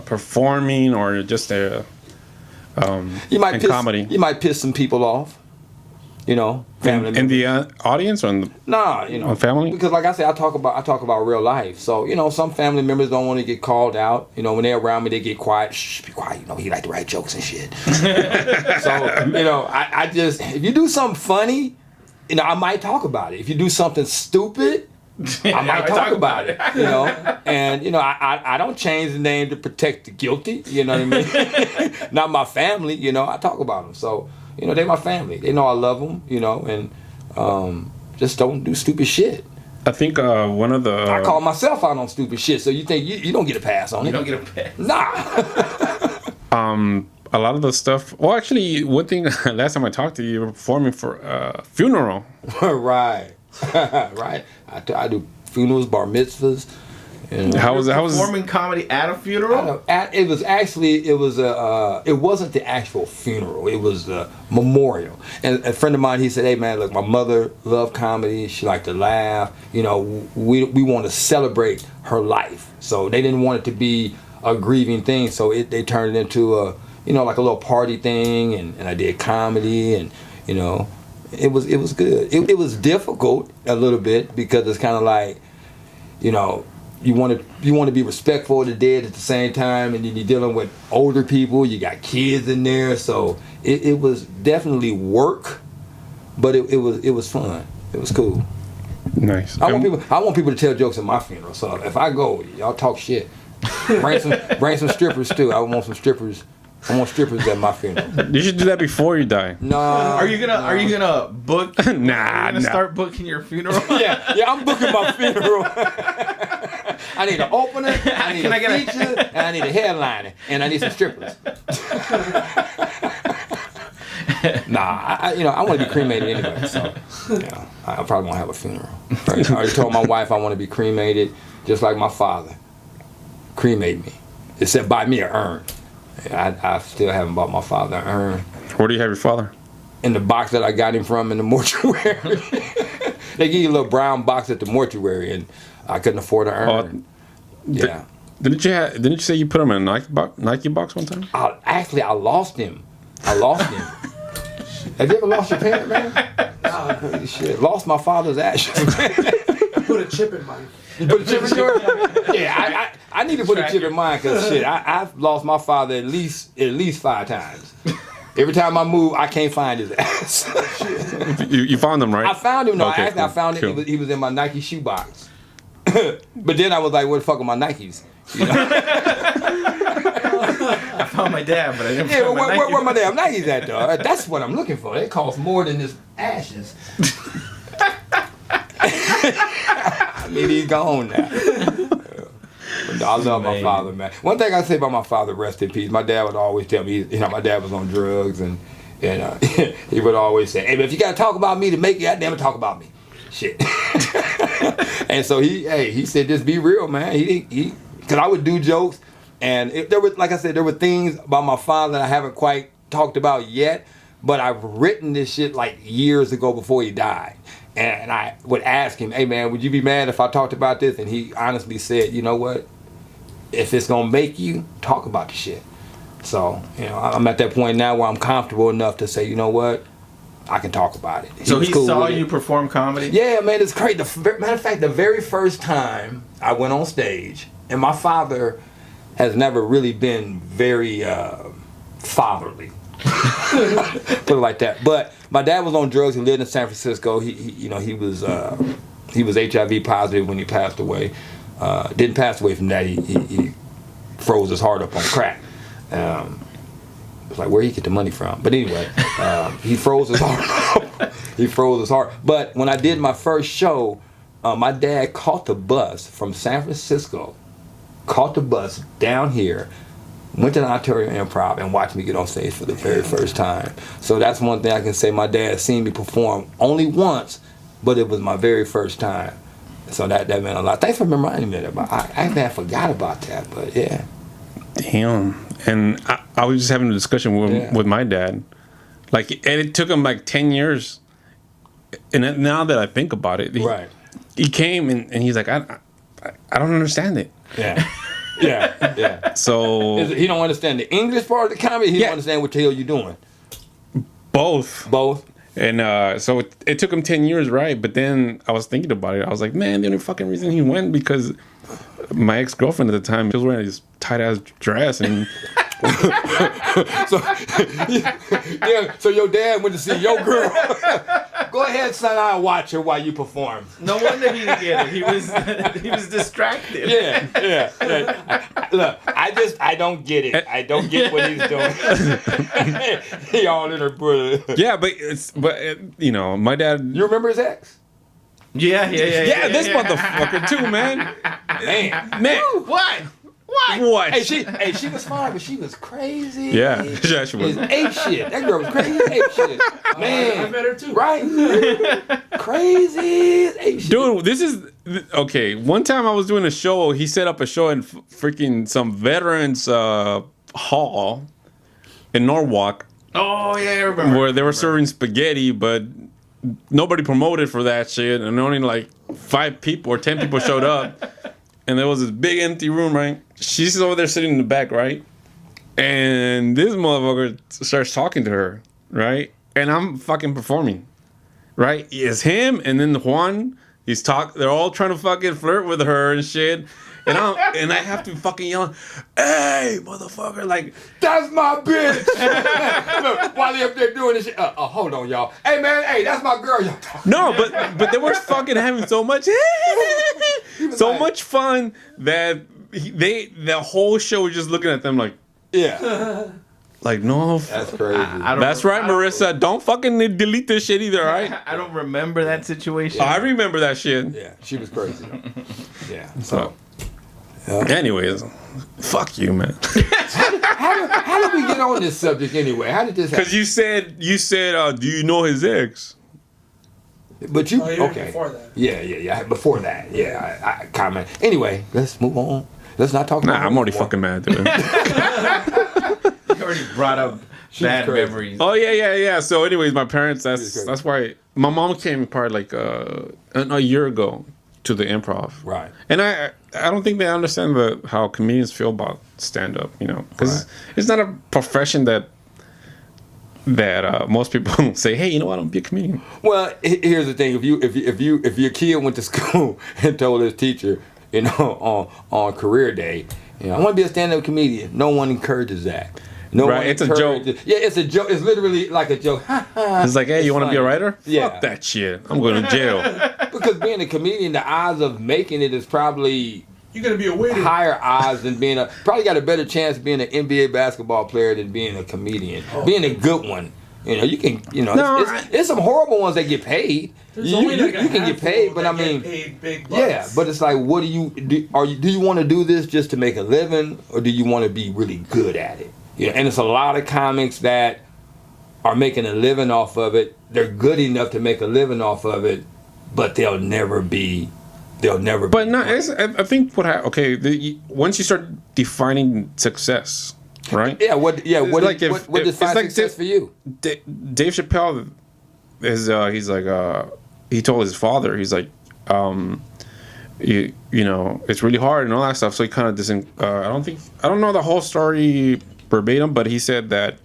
performing, or just in comedy? You might piss some people off. You know, family in the audience, or in the, you know, on family? Because like I said, I talk about real life. So, you know, some family members don't want to get called out. You know, when they're around me, they get quiet. Shh, be quiet. You know, he like to write jokes and shit. So, you know, I just, if you do something funny, you know, I might talk about it. If you do something stupid, I might talk about it. You know, and you know, I don't change the name to protect the guilty. You know what I mean? Not my family. You know, I talk about them. So. You know, they're my family. They know I love them, you know, and just don't do stupid shit. I think one of the... I call myself out on stupid shit, so you think you don't get a pass on it. You don't get a pass. Nah. A lot of the stuff... Well, actually, one thing, last time I talked to you, you were performing for a funeral. Right. Right. I do funerals, bar mitzvahs. You know. How was performing comedy at a funeral? It wasn't the actual funeral. It was the memorial. And a friend of mine, he said, "Hey man, look, my mother loved comedy. She liked to laugh. You know, we want to celebrate her life. So they didn't want it to be a grieving thing. So they turned it into a, you know, like a little party thing. And I did comedy, and you know, it was good. It was difficult a little bit because it's kind of like, you know." You want to be respectful of the dead at the same time, and then you're dealing with older people. You got kids in there, so it was definitely work, but it was fun. It was cool. Nice. I want people to tell jokes at my funeral. So if I go, y'all talk shit. Bring some strippers too. I want some strippers. I want strippers at my funeral. You should do that before you die. No. Are you gonna book? Nah. Start booking your funeral. Yeah, I'm booking my funeral. I need an opener, I need a feature, and I need a headliner, and I need some strippers. I want to be cremated anyway, so yeah, I probably won't have a funeral. I already told my wife I want to be cremated, just like my father. Cremate me, except buy me an urn. I still haven't bought my father an urn. Where do you have your father? In the box that I got him from in the mortuary. They give you a little brown box at the mortuary, and I couldn't afford an urn. Yeah. Didn't you say you put him in a Nike box one time? I lost him. Have you ever lost your parent, man? Nah, crazy shit. Lost my father's ashes. Put a chip in mine. You put a chip in yours? Yeah, I need to put a chip in mine because shit, I've lost my father at least 5 times. Every time I move, I can't find his ass. You found him, right? I found him. No, okay, I found him. Cool. He was in my Nike shoe box. But then I was like, "Where the fuck are my Nikes?" You know? I found my dad, but I didn't find my Nikes. Where my damn Nikes at, dog? That's what I'm looking for. They cost more than this ashes. I mean, he's gone now. But I love my father, man. One thing I say about my father, rest in peace. My dad would always tell me, my dad was on drugs, and he would always say, "Hey, man, if you gotta talk about me to make it, goddamn it, talk about me." Shit. And so he said, just be real, man. Because I would do jokes, and there was, like I said, there were things about my father that I haven't quite talked about yet, but I've written this shit like years ago before he died. And I would ask him, "Hey man, would you be mad if I talked about this?" And he honestly said, "You know what? If it's gonna make you, talk about the shit." So, I'm at that point now where I'm comfortable enough to say, you know what? I can talk about it. So he saw you perform comedy? Yeah, man, it's crazy. Matter of fact, the very first time I went on stage, and my father has never really been very fatherly. Put it like that. But my dad was on drugs. He lived in San Francisco. He was HIV positive when he passed away. Didn't pass away from that. He froze his heart up on crack. It's like, where he get the money from? But anyway, he froze his heart up. He froze his heart. But when I did my first show, my dad caught the bus from San Francisco, caught the bus down here, went to the Ontario Improv and watched me get on stage for the very first time. So that's one thing I can say. My dad seen me perform only once, but it was my very first time. So that meant a lot. Thanks for reminding me of that. I forgot about that, but yeah. Damn. And I was just having a discussion with my dad. And it took him like 10 years. And now that I think about it, he came and he's like, I don't understand it. Yeah. Yeah. So he don't understand the English part of the comedy. He don't understand what the hell you doing. Both. And so it took him 10 years, right? But then I was thinking about it. I was like, man, the only fucking reason he went because my ex-girlfriend at the time, she was wearing this tight-ass dress. And so your dad went to see your girl. Go ahead, son, I'll watch her while you perform. No wonder he didn't get it. He was distracted. Yeah. Look, I don't get it. I don't get what he's doing. He all in her brother. Yeah, but my dad. You remember his ex? Yeah, this motherfucker too, man. Man. What? Hey, she was fine, but she was crazy. Yeah, she was. Ape shit. That girl was crazy. Ape shit. Man, I met her too. Right? Crazy ape shit. Dude, this is okay. One time I was doing a show. He set up a show in freaking some veterans hall in Norwalk. Oh yeah, I remember. Where they were serving spaghetti, but nobody promoted for that shit, and only like 5 people or 10 people showed up. And there was this big empty room, right? She's over there sitting in the back, right? And this motherfucker starts talking to her, right? And I'm fucking performing, right? It's him and then Juan. They're all trying to fucking flirt with her and shit. And I have to fucking yell, "Hey, motherfucker!" Like, that's my bitch. Look, while they up there doing this shit. Hold on, y'all. Hey, man. Hey, that's my girl. Y'all. No, but they were fucking having so much, much fun that the whole show was just looking at them like, yeah. Like, no. That's crazy. That's right, Marissa. Don't fucking delete this shit either, all right? I don't remember that situation. I remember that shit. Yeah, she was crazy. Yeah. So. Anyways, fuck you, man. How did we get on this subject anyway? How did this happen? Because you said, do you know his ex? But you okay? Before that. Yeah. Before that, yeah. I comment. Anyway, let's move on. Let's not talk. I'm already fucking mad, dude. You already brought up bad memories. Oh yeah. So, anyways, my parents. That's why my mom came probably like a year ago to the Improv. Right. And I don't think they understand how comedians feel about stand up. Because it's not a profession that most people say, "Hey, you know what? I'm be a comedian." Well, here's the thing: if your kid went to school and told his teacher, on career day, I want to be a stand-up comedian, no one encourages that. No one it's a joke. Yeah, it's a joke. It's literally like a joke. It's like, hey, you want to be a writer? Yeah. Fuck that shit. I'm going to jail. Because being a comedian, the odds of making it is probably you're gonna be a waiter. Higher odds than probably got a better chance of being an NBA basketball player than being a comedian. Being a good one. You know, you can, you know, No, it's some horrible ones that get paid. There's only like a you can get paid, but I handful mean, that get paid big bucks. yeah, but it's like, what do you do? Do you want to do this just to make a living, or do you want to be really good at it? Yeah, and it's a lot of comics that are making a living off of it. They're good enough to make a living off of it, but they'll never be. But no, I think once you start defining success, right? Yeah. What defines success for you? Dave Chappelle is he's like he told his father, he's like you know, it's really hard and all that stuff. So he kind of doesn't. I don't know the whole story verbatim, but he said that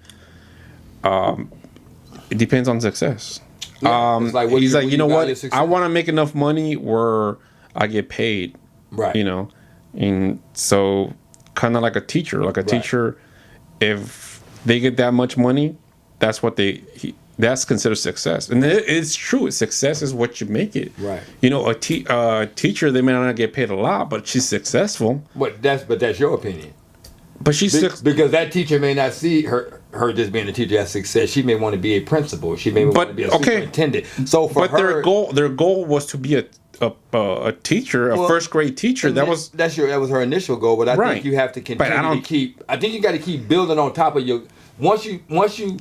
it depends on success. Yeah, it's like, he's like, you know what? Success? I want to make enough money where I get paid, right? You know, and so kind of like a teacher. Like a teacher, if they get that much money, that's what that's considered success. And it's true. Success is what you make it. Right. You know, a teacher, they may not get paid a lot, but she's successful. But that's your opinion. But she's because that teacher may not see her just being a teacher as success. She may want to be a principal. She may want to be a superintendent. So for her, their goal was to be a teacher, a first grade teacher. That was her initial goal. But I think you have to continue to keep. I think you got to keep building on top of your. Once you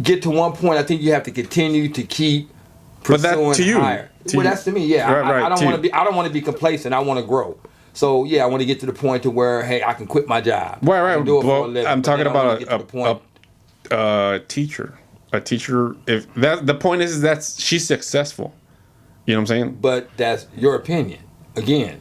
get to one point, I think you have to continue to keep pursuing higher. That's to me. Yeah, right, I don't want to be. I don't want to be complacent. I want to grow. So yeah, I want to get to the point to where, hey, I can quit my job. Right. I can do it for a living, I'm talking about a teacher. A teacher. If the point is that she's successful. You know what I'm saying? But that's your opinion again,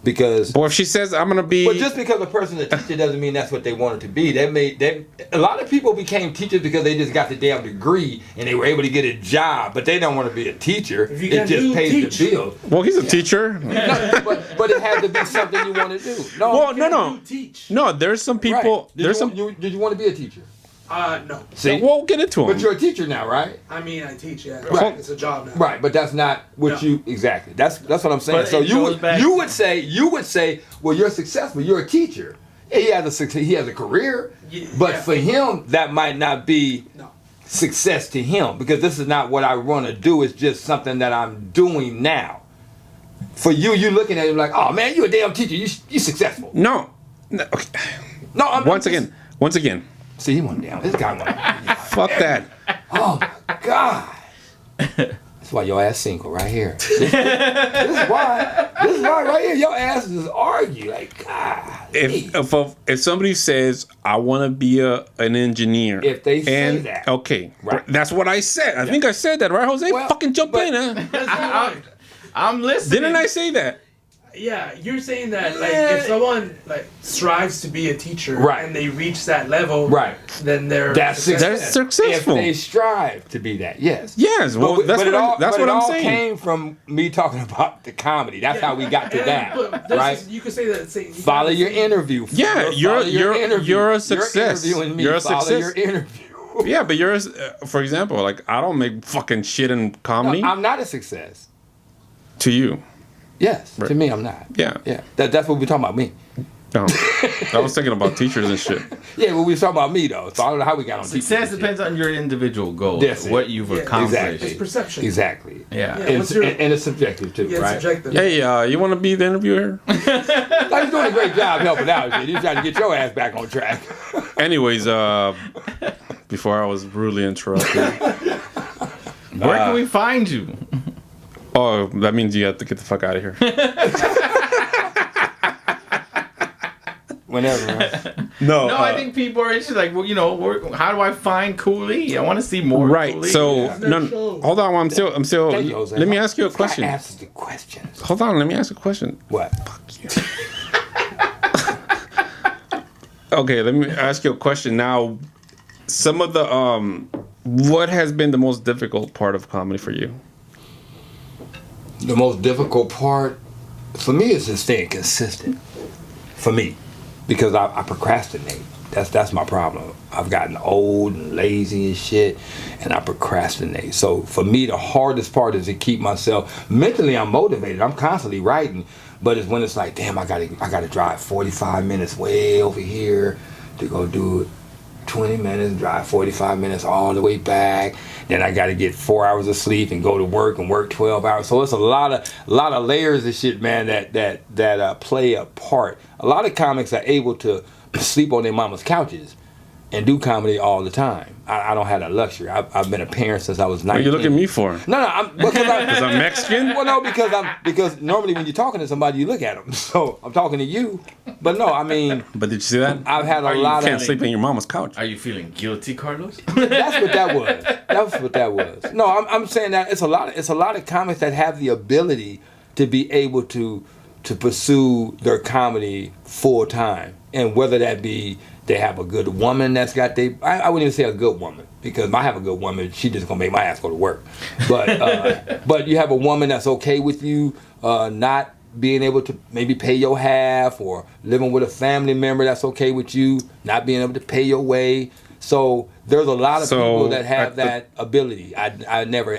because. Well, if she says I'm gonna be. But just because a person is a teacher doesn't mean that's what they wanted to be. A lot of people became teachers because they just got the damn degree and they were able to get a job, but they don't want to be a teacher. It just pays the bills. Well, he's a teacher. No, but it had to be something you want to do. No. Teach. No, there's some people. Right. Did you want to be a teacher? No. See, we'll get into it. But you're a teacher now, right? I mean, I teach. Yeah, right. It's a job now. Right, but that's not what you exactly. That's what I'm saying. But so you would say, well, you're successful. You're a teacher. Yeah, he has a career, but for him, that might not be success to him because this is not what I want to do. It's just something that I'm doing now. For you looking at him like, oh man, you're a damn teacher. You successful. No. Okay. No. Once again. See, he went down. This guy went down. Fuck that. Oh my God. That's why your ass single right here. This is why right here your ass is argue like God. If somebody says I want to be an engineer, if they say that, okay, right. That's what I said. I think I said that, right, Jose? Fucking jump in, huh? I'm listening. Didn't I say that? Yeah, you're saying that like if someone like strives to be a teacher and they reach that level, then they're successful. If they strive to be that, yes. Well, that's what I'm saying. It all came from me talking about the comedy. That's how we got to that, right? You could say that. Follow your interview. Yeah, you're a success. You're a success. Follow your interview. Yeah, but you're, for example, like I don't make fucking shit in comedy. No, I'm not a success. To you. Yes, to me, I'm not. Yeah. That's what we're talking about, me. No, I was thinking about teachers and shit. Yeah, but we were talking about me though, so I don't know how we got on success. Depends on your individual goals, what you've accomplished. Exactly. It's perception. Exactly. Yeah, and it's subjective too, right? Subjective. Hey, you want to be the interviewer? He's doing a great job helping out. He's trying to get your ass back on track. Anyways, before I was rudely interrupted. Where can we find you? Oh, that means you have to get the fuck out of here. Whenever. Right? No, I think people are interested. Like, well, how do I find Cooley? I want to see more. Right. Cooley. So, hold on. I'm still. Thank you, Jose. Let me ask you a question. Answer the questions. Hold on. Let me ask you a question. What? Fuck you. Okay. Let me ask you a question now. Some of the what has been the most difficult part of comedy for you? The most difficult part for me is just staying consistent. For me, because I procrastinate. That's my problem. I've gotten old and lazy and shit, and I procrastinate. So for me, the hardest part is to keep myself mentally. I'm motivated. I'm constantly writing, but it's when it's like, damn, I gotta drive 45 minutes way over here to go do 20 minutes, drive 45 minutes all the way back. Then I got to get 4 hours of sleep and go to work and work 12 hours. So it's a lot of layers of shit, man, that play a part. A lot of comics are able to sleep on their mama's couches and do comedy all the time. I don't have that luxury. I've been a parent since I was 19. What are you looking at me for? No, because I'm Mexican? Well, no, because normally when you're talking to somebody, you look at them. So I'm talking to you. But no, I mean. But did you see that? I've had a lot of. You can't sleep on your mama's couch. Are you feeling guilty, Carlos? That's what that was. That's what that was. No, I'm saying that it's a lot of comics that have the ability to be able to pursue their comedy full time, and whether that be they have a good woman that's got I wouldn't even say a good woman, because I have a good woman, she just gonna make my ass go to work. But you have a woman that's okay with you not being able to maybe pay your half, or living with a family member that's okay with you not being able to pay your way. So there's a lot of people that have that ability. I never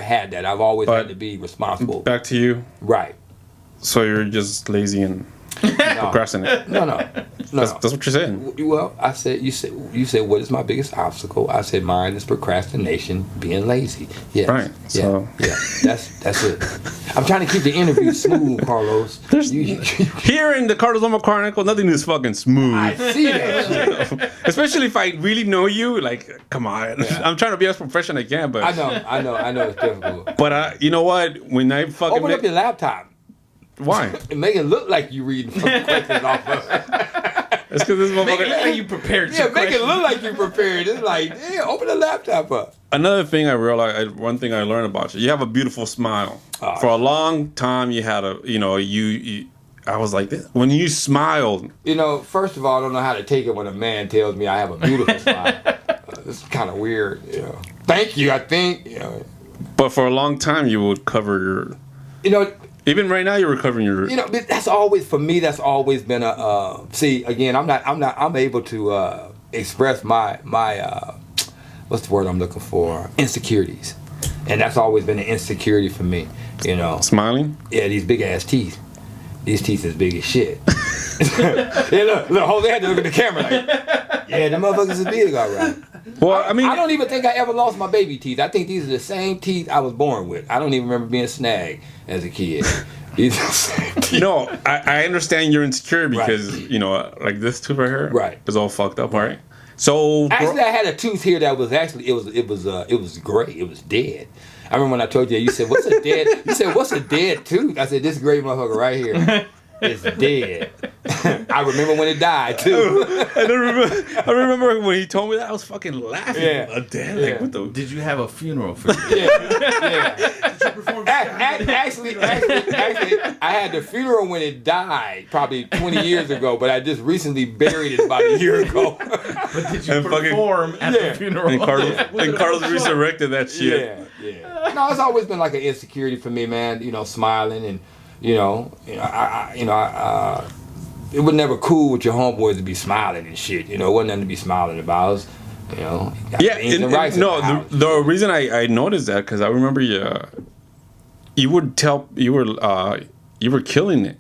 had that. I've always had to be responsible. Back to you. Right. So you're just lazy and procrastinate. No. That's what you're saying. Well, I said you said what is my biggest obstacle? I said mine is procrastination, being lazy. Yeah. Right. So yeah. That's it. I'm trying to keep the interview smooth, Carlos. Here in the Carlos Loma Chronicles, nothing is fucking smooth. I see that shit. Especially if I really know you. Like, come on. Yeah. I'm trying to be as professional as I can, but I know it's difficult. But you know what? When I fucking open up your laptop. Why? And make it look like you reading from the questions off of it. It's because this motherfucker. Make it look like you prepared. Yeah, make it look like you prepared. It's like, yeah, open the laptop up. Another thing I realized, one thing I learned about you have a beautiful smile. For a long time, you had I was like this. When you smiled. First of all, I don't know how to take it when a man tells me I have a beautiful smile. It's kind of weird. Thank you, I think. But for a long time, you would cover your. Even right now, you're recovering your. That's always, for me, that's always been a. See, again, I'm able to express my what's the word I'm looking for? Insecurities, and that's always been an insecurity for me. Smiling. Yeah, these big ass teeth. These teeth is big as shit. Yeah, look, Jose had to look at the camera like, yeah, the motherfuckers is big, all right. Well, I mean, I don't even think I ever lost my baby teeth. I think these are the same teeth I was born with. I don't even remember being snagged as a kid. These are the same teeth. No, I understand you're insecure because, like this tooth right here is all fucked up, right? So actually, I had a tooth here that was actually it was gray. It was dead. I remember when I told you said, "What's a dead?" You said, "What's a dead tooth?" I said, "This gray motherfucker right here is dead." I remember when it died too. I remember when he told me that, I was fucking laughing. Yeah. Dead. Like, what the? Did you have a funeral for you? Yeah. Did you perform? Actually, I had the funeral when it died, probably 20 years ago. But I just recently buried it about a year ago. But did you perform at the funeral? And Carlos resurrected that shit. Yeah. No, it's always been like an insecurity for me, man. Smiling and. It was never cool with your homeboys to be smiling and shit. It wasn't nothing to be smiling about. The reason I noticed that because I remember you would tell you were killing it,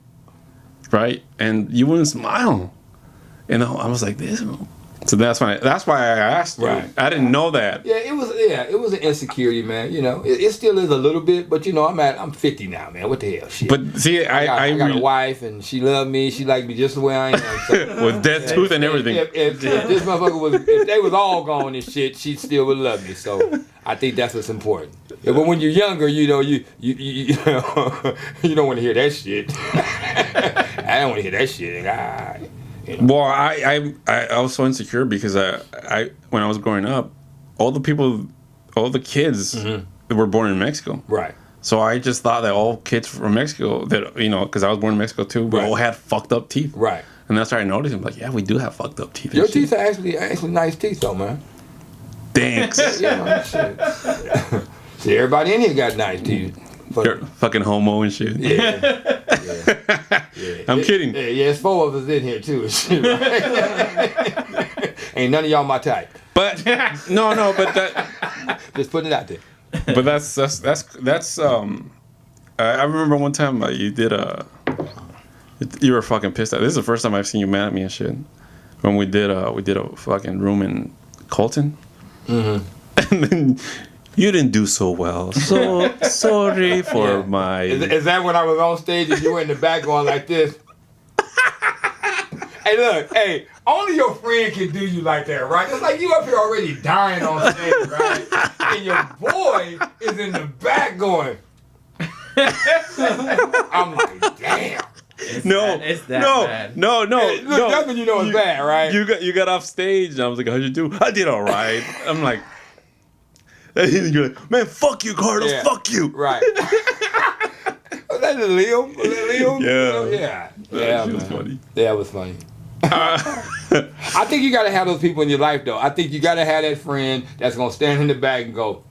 right? And you wouldn't smile. I was like this. So that's why I asked you. Right. I didn't know that. Yeah, it was an insecurity, man. It still is a little bit, but I'm 50 now, man. What the hell, shit. But see, I got a wife, and she loved me. She liked me just the way I am. So, with dead tooth and everything. If this motherfucker if they was all gone and shit, she still would love me. So I think that's what's important. Yeah, but when you're younger, you don't want to hear that shit. I don't want to hear that shit. Well, I was so insecure because I when I was growing up, all the kids were born in Mexico. Right. So I just thought that all kids from Mexico because I was born in Mexico too, we all had fucked up teeth. Right. And that's why I noticed. I'm like, yeah, we do have fucked up teeth. Your teeth are actually nice teeth though, man. Thanks. Shit. See, everybody in here got nice teeth. You're fucking homo and shit. Yeah. I'm kidding. Yeah, it's 4 of us in here too. Ain't none of y'all my type. But no, but that just putting it out there. But that's I remember one time you did you were fucking pissed at. This is the first time I've seen you mad at me and shit. when we did a fucking room in Colton, and then you didn't do so well. So sorry for my. Is that when I was on stage and you were in the back going like this? Hey, look, hey, only your friend can do you like that, right? It's like you up here already dying on stage, right? And your boy is in the back going. I'm like, damn. No, bad. No. That's when you know it's bad, right? You got off stage, and I was like, "How'd you do?" I did all right. I'm like, and you're like, "Man, fuck you, Carlos. Yeah. Fuck you." Right. Was that Liam? Yeah. Yeah, She was man. funny. Yeah, it was funny. I think you gotta have those people in your life, though. I think you gotta have that friend that's gonna stand in the back and go.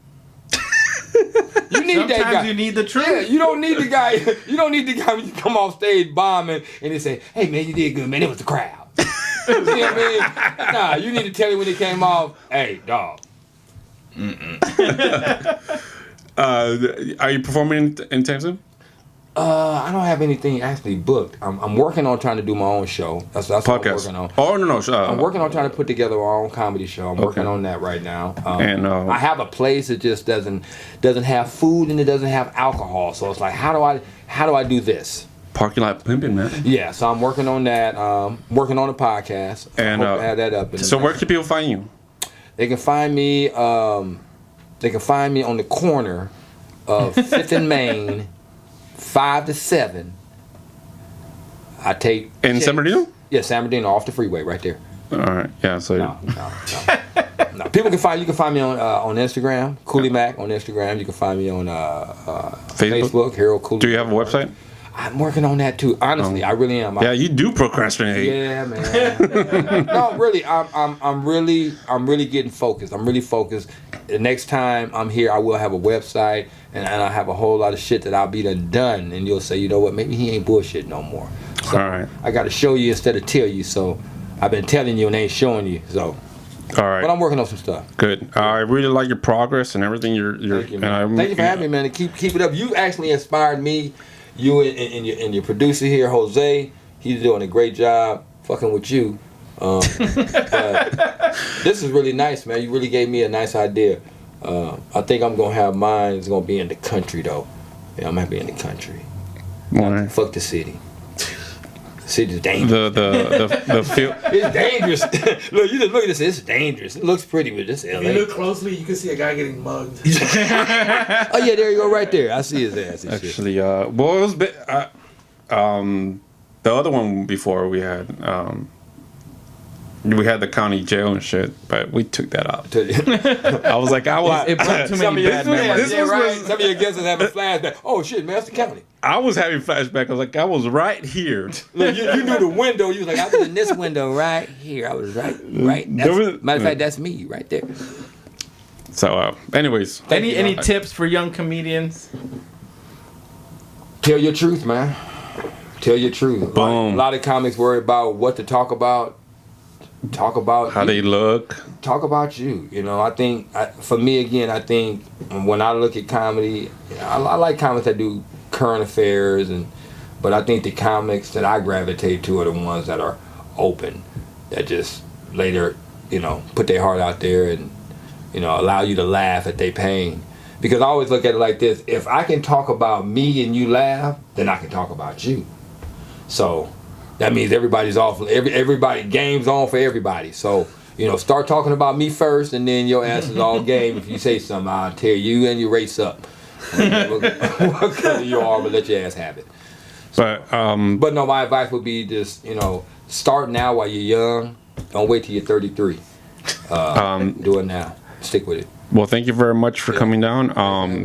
You need that guy. Sometimes you need the truth. Yeah, you don't need the guy. You don't need the guy when you come off stage bombing and they say, "Hey man, you did good, man. It was the crowd." You see what I mean? Nah, you need to tell you when it came off. Hey, dog. Are you performing anytime soon? I don't have anything actually booked. I'm working on trying to do my own show. That's what I'm working on. Oh no. I'm working on trying to put together our own comedy show. I'm working on that right now. And I have a place that just doesn't have food and it doesn't have alcohol. So it's like, how do I do this? Parking lot pimping, man. Yeah, so I'm working on that. Working on a podcast. And I hope to have that up. So where can people find you? They can find me. They can find me on the corner of 5th and Main, 5 to 7. I take In checks. San Bernardino? Yeah, San Bernardino, off the freeway, right there. All right. Yeah. So. No. People can find. You can find me on Instagram, Cooley Mac on Instagram. You can find me on Facebook, Harold Cooley. Do you have a website? I'm working on that too. Honestly, I really am. Yeah, you do procrastinate. Yeah, man. No, really, I'm really getting focused. I'm really focused. The next time I'm here, I will have a website, and I have a whole lot of shit that I'll be done, and you'll say, you know what, maybe he ain't bullshit no more. So all right. I got to show you instead of tell you. So I've been telling you and ain't showing you. So. All right. But I'm working on some stuff. Good. I really like your progress and everything. Thank you, man. Thank you for having me, man. And keep it up. You actually inspired me. You and your producer here, Jose. He's doing a great job fucking with you. But this is really nice, man. You really gave me a nice idea. I think I'm gonna have mine. It's gonna be in the country though. Yeah, I'm gonna be in the country. Right. Fuck the city. The city's dangerous. The feel. It's dangerous. Look, you just look at this. It's dangerous. It looks pretty, but this LA. If you look closely, you can see a guy getting mugged. Oh yeah, there you go, right there. I see his ass. And Actually, well, it was the other one before we had the county jail and shit, but we took that out. I was like, It brought too many bad memories. Some of your guests are having flashbacks. Oh shit, man, that's the county. I was having flashback. I was like, I was right here. Look, you knew the window. You was like, I was in this window right here. I was right. Matter of fact, that's me right there. So, anyways, any tips for young comedians? Tell your truth, man. Tell your truth. Boom. A lot of comics worry about what to talk about. Talk about how they look. Talk about you. You know, I think for me again, I think when I look at comedy, I like comics that do current affairs, but I think the comics that I gravitate to are the ones that are open, that just later, put their heart out there and, allow you to laugh at their pain. Because I always look at it like this: if I can talk about me and you laugh, then I can talk about you. So that means everybody's off. Everybody game's on for everybody. So start talking about me first, and then your ass is all game. If you say something, I'll tear you and your race up. What color you are, but let your ass have it. But no, my advice would be just start now while you're young. Don't wait till you're 33. Do it now. Stick with it. Well, thank you very much for coming down.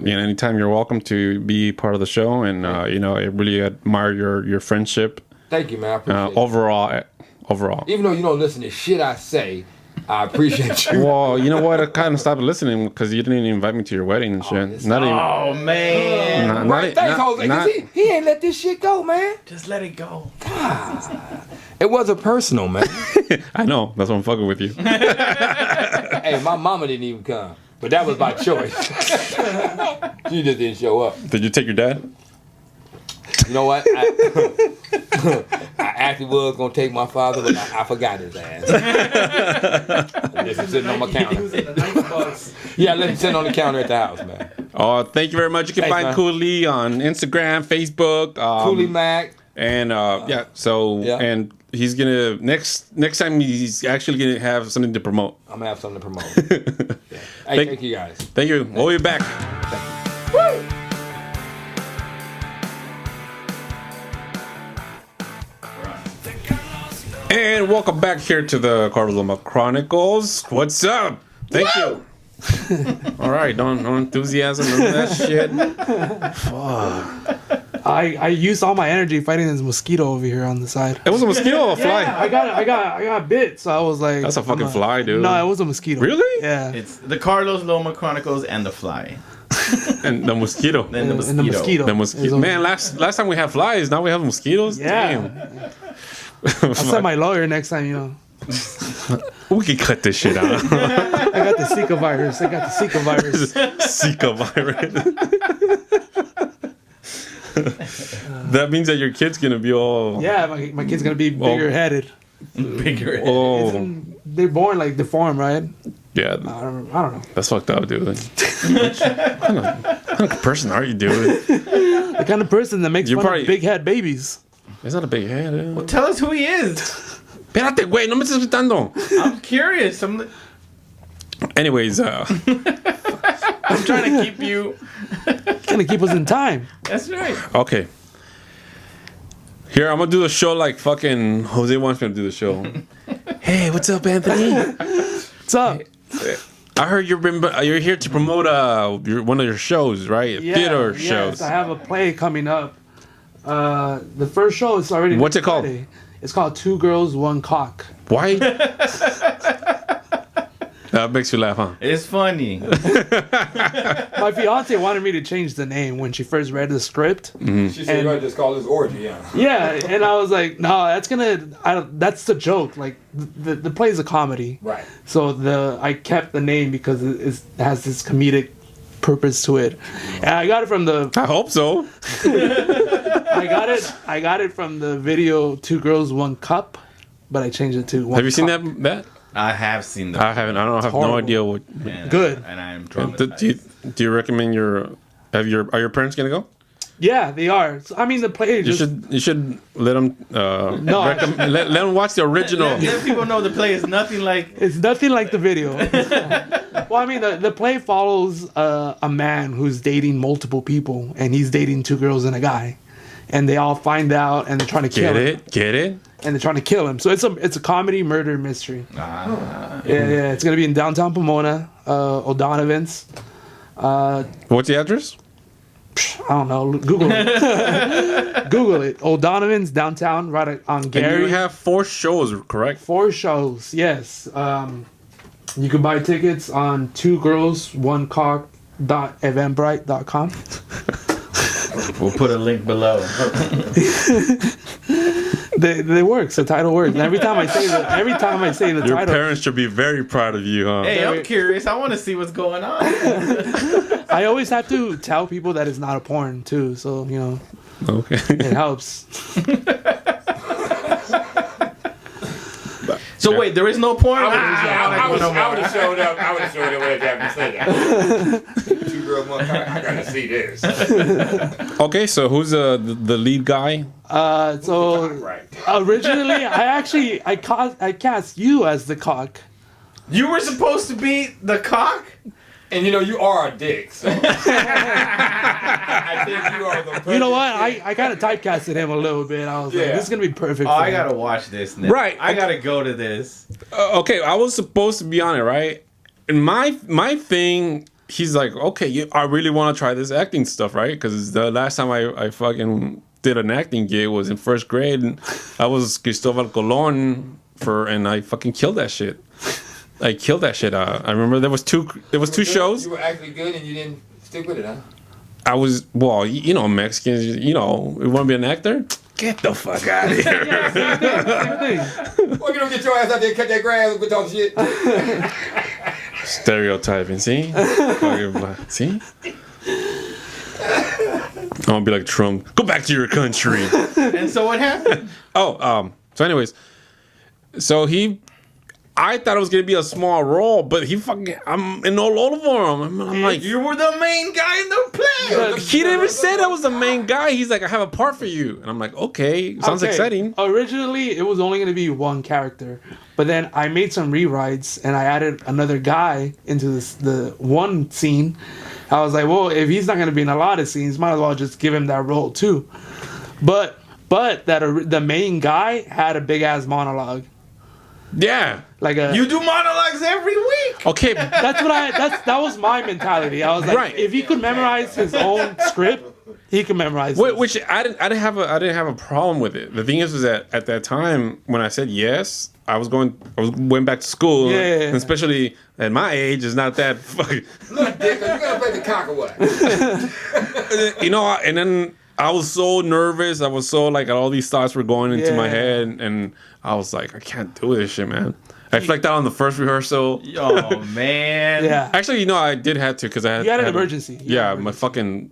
Anytime you're welcome to be part of the show, and I really admire your friendship. Thank you, man. I appreciate it. Overall. Even though you don't listen to shit I say, I appreciate you. Well, you know what? I kind of stopped listening because you didn't even invite me to your wedding and shit. Oh man! Thanks, Jose. He ain't let this shit go, man. Just let it go. God. It wasn't personal, man. I know. That's why I'm fucking with you. Hey, my mama didn't even come, but that was by choice. She just didn't show up. Did you take your dad? You know what? I actually was gonna take my father, but I forgot his ass. Just sitting on my counter. He was in the night bus. Yeah, let him sit on the counter at the house, man. Oh, thank you very much. You can find man. Cooley on Instagram, Facebook. Cooley Mac. And and he's gonna next time he's actually gonna have something to promote. I'm gonna have something to promote. Hey, thank you guys. Thank you. We'll be back. Woo! And welcome back here to the Carlos Loma Chronicles. What's up? Thank you. All right, no enthusiasm, none of that shit. Fuck. I used all my energy fighting this mosquito over here on the side. It was a mosquito or a fly? Yeah, I got bit, so I was like, that's a fucking fly, dude. No, it was a mosquito. Really? Yeah. It's the Carlos Loma Chronicles and the fly. And the mosquito. Then the mosquito. The mosquito. Man, last time we had flies, now we have mosquitoes. Yeah. Damn. I'll send my lawyer next time, you know. We can cut this shit out. I got the Zika virus. Zika virus. That means that your kid's gonna be all. Yeah, my kid's gonna be bigger headed. Bigger headed. Oh. They're born like deformed, right? Yeah. I don't know. That's fucked up, dude. What kind of person are you, dude? The kind of person that makes fun of big head babies. It's not a big head, dude. Well, tell us who he is. Espérate, güey, no me estás gritando. I'm curious. Anyways, I'm trying to keep you. Trying to keep us in time. That's right. okay. Here, I'm gonna do the show like fucking Jose wants me to do the show. Hey, what's up, Anthony? What's up? I heard you're here to promote one of your shows, right? Theater shows. Yes, I have a play coming up. The first show is already. What's it called? Friday. It's called Two Girls, One Cock. Why? That makes you laugh, huh? It's funny. My fiance wanted me to change the name when she first read the script. Mm-hmm. She said, "You just call this orgy." Yeah. Yeah, and I was like, "No, that's the joke. Like the play is a comedy, Right. So I kept the name because it has this comedic purpose to it, and I got it from the. I hope so. I got it from the video Two Girls, One Cup, but I changed it to One. Have you seen Cock. that? I have seen that. I haven't. I don't have no idea what. Good. And I am traumatized. Do you recommend are your parents gonna go? Yeah, they are. So, I mean, the play You should let them let them watch the original. Let people know the play is nothing like. It's nothing like the video. Well, I mean, the play follows a man who's dating multiple people, and he's dating two girls and a guy, and they all find out, and they're trying to kill him. Get it? And they're trying to kill him. So it's a comedy murder mystery. Yeah. It's gonna be in downtown Pomona, O'Donovan's. What's the address? I don't know. Google it. Google it. O'Donovan's downtown, right on Gary. And you have 4 shows, correct? 4 shows. Yes. You can buy tickets on twogirlsonecock.eventbrite.com. We'll put a link below. They work. The title works. And every time I say the Your title, parents should be very proud of you, huh? Hey, I'm curious. I want to see what's going on. I always have to tell people that it's not a porn too. So Okay. it helps. So wait, there is no porn. I would have showed up. I would have showed up when you say that. 2 girls, 1 cock. I gotta see this. Okay, so who's the lead guy? So originally, I cast you as the cock. You were supposed to be the cock. And you are a dick. So. I think you are the. You know what? I kind of typecasted him a little bit. I was like, this is gonna be perfect. Oh, for I him. gotta watch this now. Right. I gotta go to this. Okay, I was supposed to be on it, right? And my thing, he's like, okay, I really want to try this acting stuff, right? Because the last time I fucking did an acting gig was in 1st grade, and I was Cristobal Colon and I fucking killed that shit. I killed that shit. I remember there was 2 shows. You were actually good and you didn't stick with it, huh? I was, Mexicans, we want to be an actor? Get the fuck out of here. Well, you don't get your ass out there and cut that grass with all shit. Stereotyping, see? See? gonna be like Trump. Go back to your country. And so what happened? So anyways, I thought it was gonna be a small role, but I'm in all of them. I'm like, You were the main guy in the play. he didn't even say I was the main guy. He's like, I have a part for you, and I'm like, okay, sounds exciting. Originally, it was only going to be one character, but then I made some rewrites and I added another guy into the one scene. I was like, well, if he's not going to be in a lot of scenes, might as well just give him that role too. But the main guy had a big ass monologue. Yeah, You do monologues every week. okay. That was my mentality. I was like, Right. if he could memorize his own script, he could memorize. Which I didn't have a problem with it. The thing is that at that time when I said yes, I went back to school. Yeah. And especially at my age, it's not that fucking. Look, Dick, you gotta play the cock or what? And then I was so nervous. I was so like all these thoughts were going into my head, and I was like, I can't do this shit, man. I flaked out on the first rehearsal. Oh man. Yeah. Actually, I did have to because I had. You had an emergency. My fucking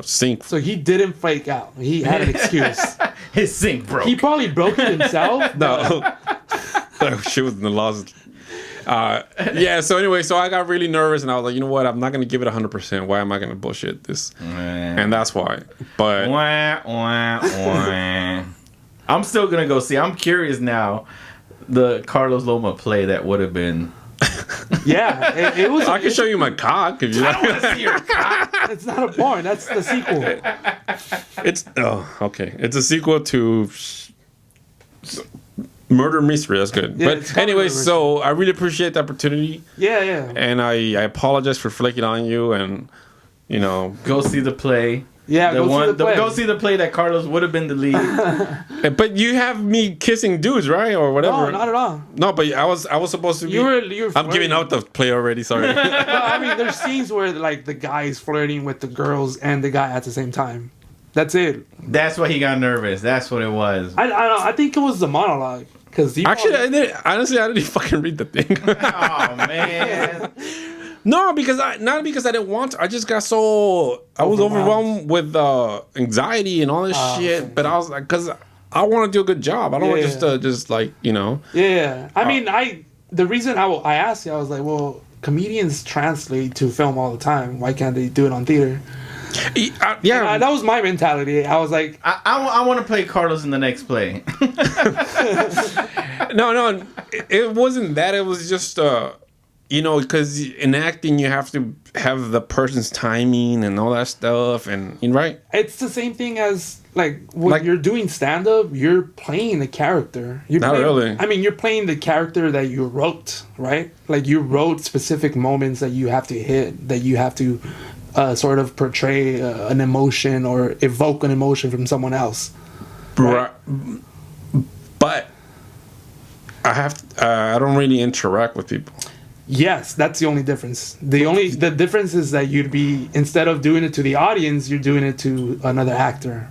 sink. So he didn't flake out. He had an excuse. His sink broke. He probably broke it himself. No, that shit was in the lost. So anyway, so I got really nervous and I was like, you know what? I'm not going to give it 100%. Why am I going to bullshit this? And that's why. But I'm still going to go see. I'm curious now. The Carlos Loma play that would have been. Yeah, it was. I can show you my cock if you like. I don't want to see your cock. It's not a porn. That's the sequel. Okay. It's a sequel to Murder Mystery. That's good. Yeah, But anyway, so I really appreciate the opportunity. Yeah. And I apologize for flaking on you and, Go see the play. Yeah, Go see the play that Carlos would have been the lead. But you have me kissing dudes, right? Or whatever. No, not at all. No, but I was supposed to be. You're I'm giving out the play already. Sorry. No, I mean, there's scenes where like the guy is flirting with the girls and the guy at the same time. That's it. That's why he got nervous. That's what it was. I think it was the monologue because Actually, I didn't fucking read the thing. Oh man. No, not because I didn't want to. I just got I was overwhelmed with anxiety and all this shit. Okay. But I was like, because I want to do a good job. I don't want just like. Yeah, I mean, the reason I asked you, I was like, well, comedians translate to film all the time. Why can't they do it on theater? Yeah, that was my mentality. I was like, I want to play Carlos in the next play. No, it wasn't that. It was just because in acting you have to have the person's timing and all that stuff, and right. It's the same thing as when you're doing stand up, you're playing the character. Really. I mean, you're playing the character that you wrote, right? Like you wrote specific moments that you have to hit, that you have to sort of portray an emotion or evoke an emotion from someone else. Right. But I don't really interact with people. Yes, that's the only difference. The difference is that instead of doing it to the audience, you're doing it to another actor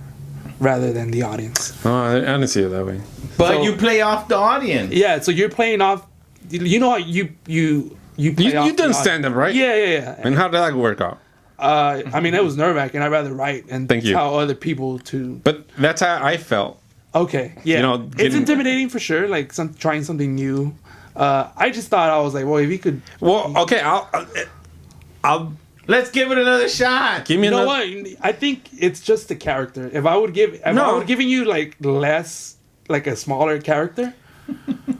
rather than the audience. Oh, I didn't see it that way. But you play off the audience. Yeah, so you're playing off. You know how you play off you done stand up, right? Yeah. And how did that work out? I mean, it was nerve-wracking. I'd rather write and Thank you. tell other people to. But that's how I felt. Okay, yeah. It's intimidating for sure. Like trying something new. I just thought, I was like, well, if he could. Well, okay, I'll Let's give it another shot. give me You know another. what? I think it's just the character. If I would giving you like less, like a smaller character.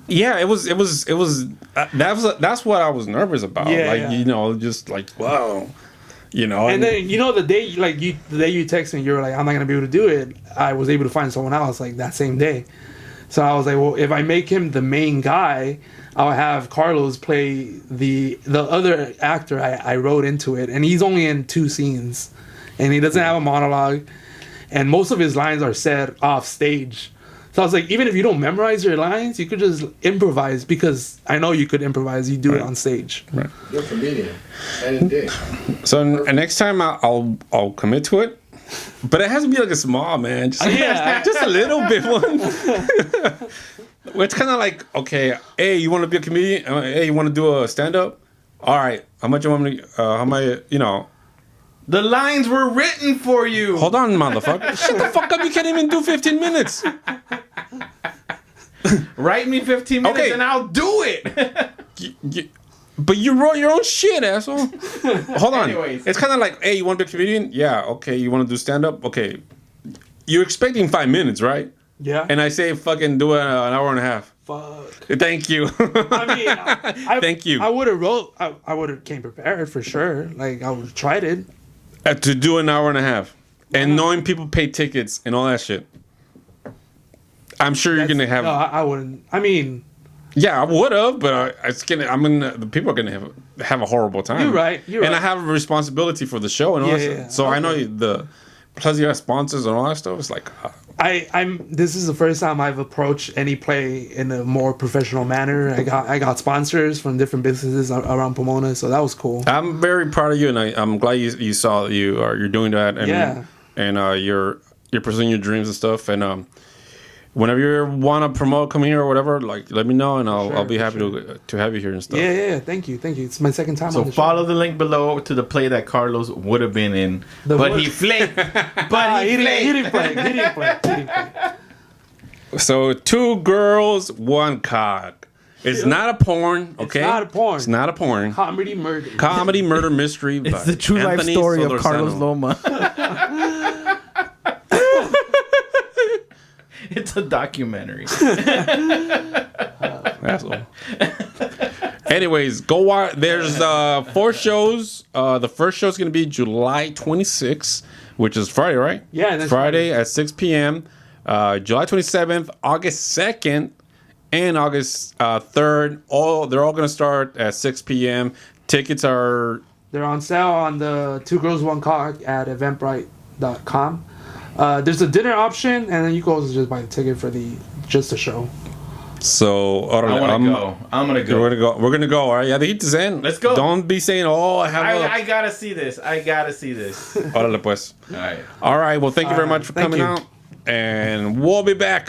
Yeah, it was. That's what I was nervous about. Yeah, just like wow, And then the day you text me, you were like, I'm not gonna be able to do it. I was able to find someone else like that same day. So I was like, well, if I make him the main guy, I'll have Carlos play the other actor I wrote into it, and he's only in 2 scenes, and he doesn't have a monologue, and most of his lines are said off stage. So I was like, even if you don't memorize your lines, you could just improvise, because I know you could improvise. You do it on stage. Right. You're a comedian. And Dick. So next time I'll commit to it, but it has to be like a small man, just a little bit one. It's kind of like, okay, hey, you want to be a comedian? Hey, you want to do a stand up? All right, how much you want me? How am I? The lines were written for you. Hold on, motherfucker. Shut the fuck up. You can't even do 15 minutes. Write me 15 minutes Okay. and I'll do it. But you wrote your own shit, asshole. Hold on. Anyways. It's kind of like, hey, you want to be a comedian? Yeah, okay. You want to do stand-up? Okay. You're expecting 5 minutes, right? Yeah. And I say fucking do it an hour and a half. Fuck. Thank you. I mean, Thank you. I would have wrote. I would have came prepared for sure. Like I would have tried it. To do an hour and a half. And knowing people pay tickets and all that shit. I'm sure you're going to have... No, I wouldn't. I mean... Yeah, I would have, but the people are gonna have a horrible time. You're right. And I have a responsibility for the show and all that stuff. Yeah. So I know plus you have sponsors and all that stuff. It's like This is the first time I've approached any play in a more professional manner. I got sponsors from different businesses around Pomona, so that was cool. I'm very proud of you, and I'm glad you saw you're doing that, and you're pursuing your dreams and stuff, and whenever you want to promote, come here or whatever, like let me know, and I'll be happy to have you here and stuff. Yeah. Thank you. It's my second time. So on the follow show. the link below to the play that Carlos would have been in, but he flaked. He didn't play. So 2 girls, 1 cock. It's not a porn, okay? It's not a porn. Comedy murder. Comedy murder mystery. It's the true life story of Carlos Loma. It's a documentary. Asshole. Anyways, go watch. There's 4 shows. The first show is going to be July 26th, which is Friday, right? Yeah, that's Friday at 6 p.m. July 27th, August 2nd, and August 3rd. They're all going to start at 6 p.m. Tickets are... They're on sale on the 2 Girls 1 Cock at eventbrite.com. There's a dinner option, and then you can also just buy the ticket for just the show. So I'm gonna go. We're gonna go. All right. Yeah, the heat is in. Let's go. Don't be saying, "Oh, I gotta see this. Órale, pues. All right. All right. Well, thank you very much for coming you. out, and we'll be back.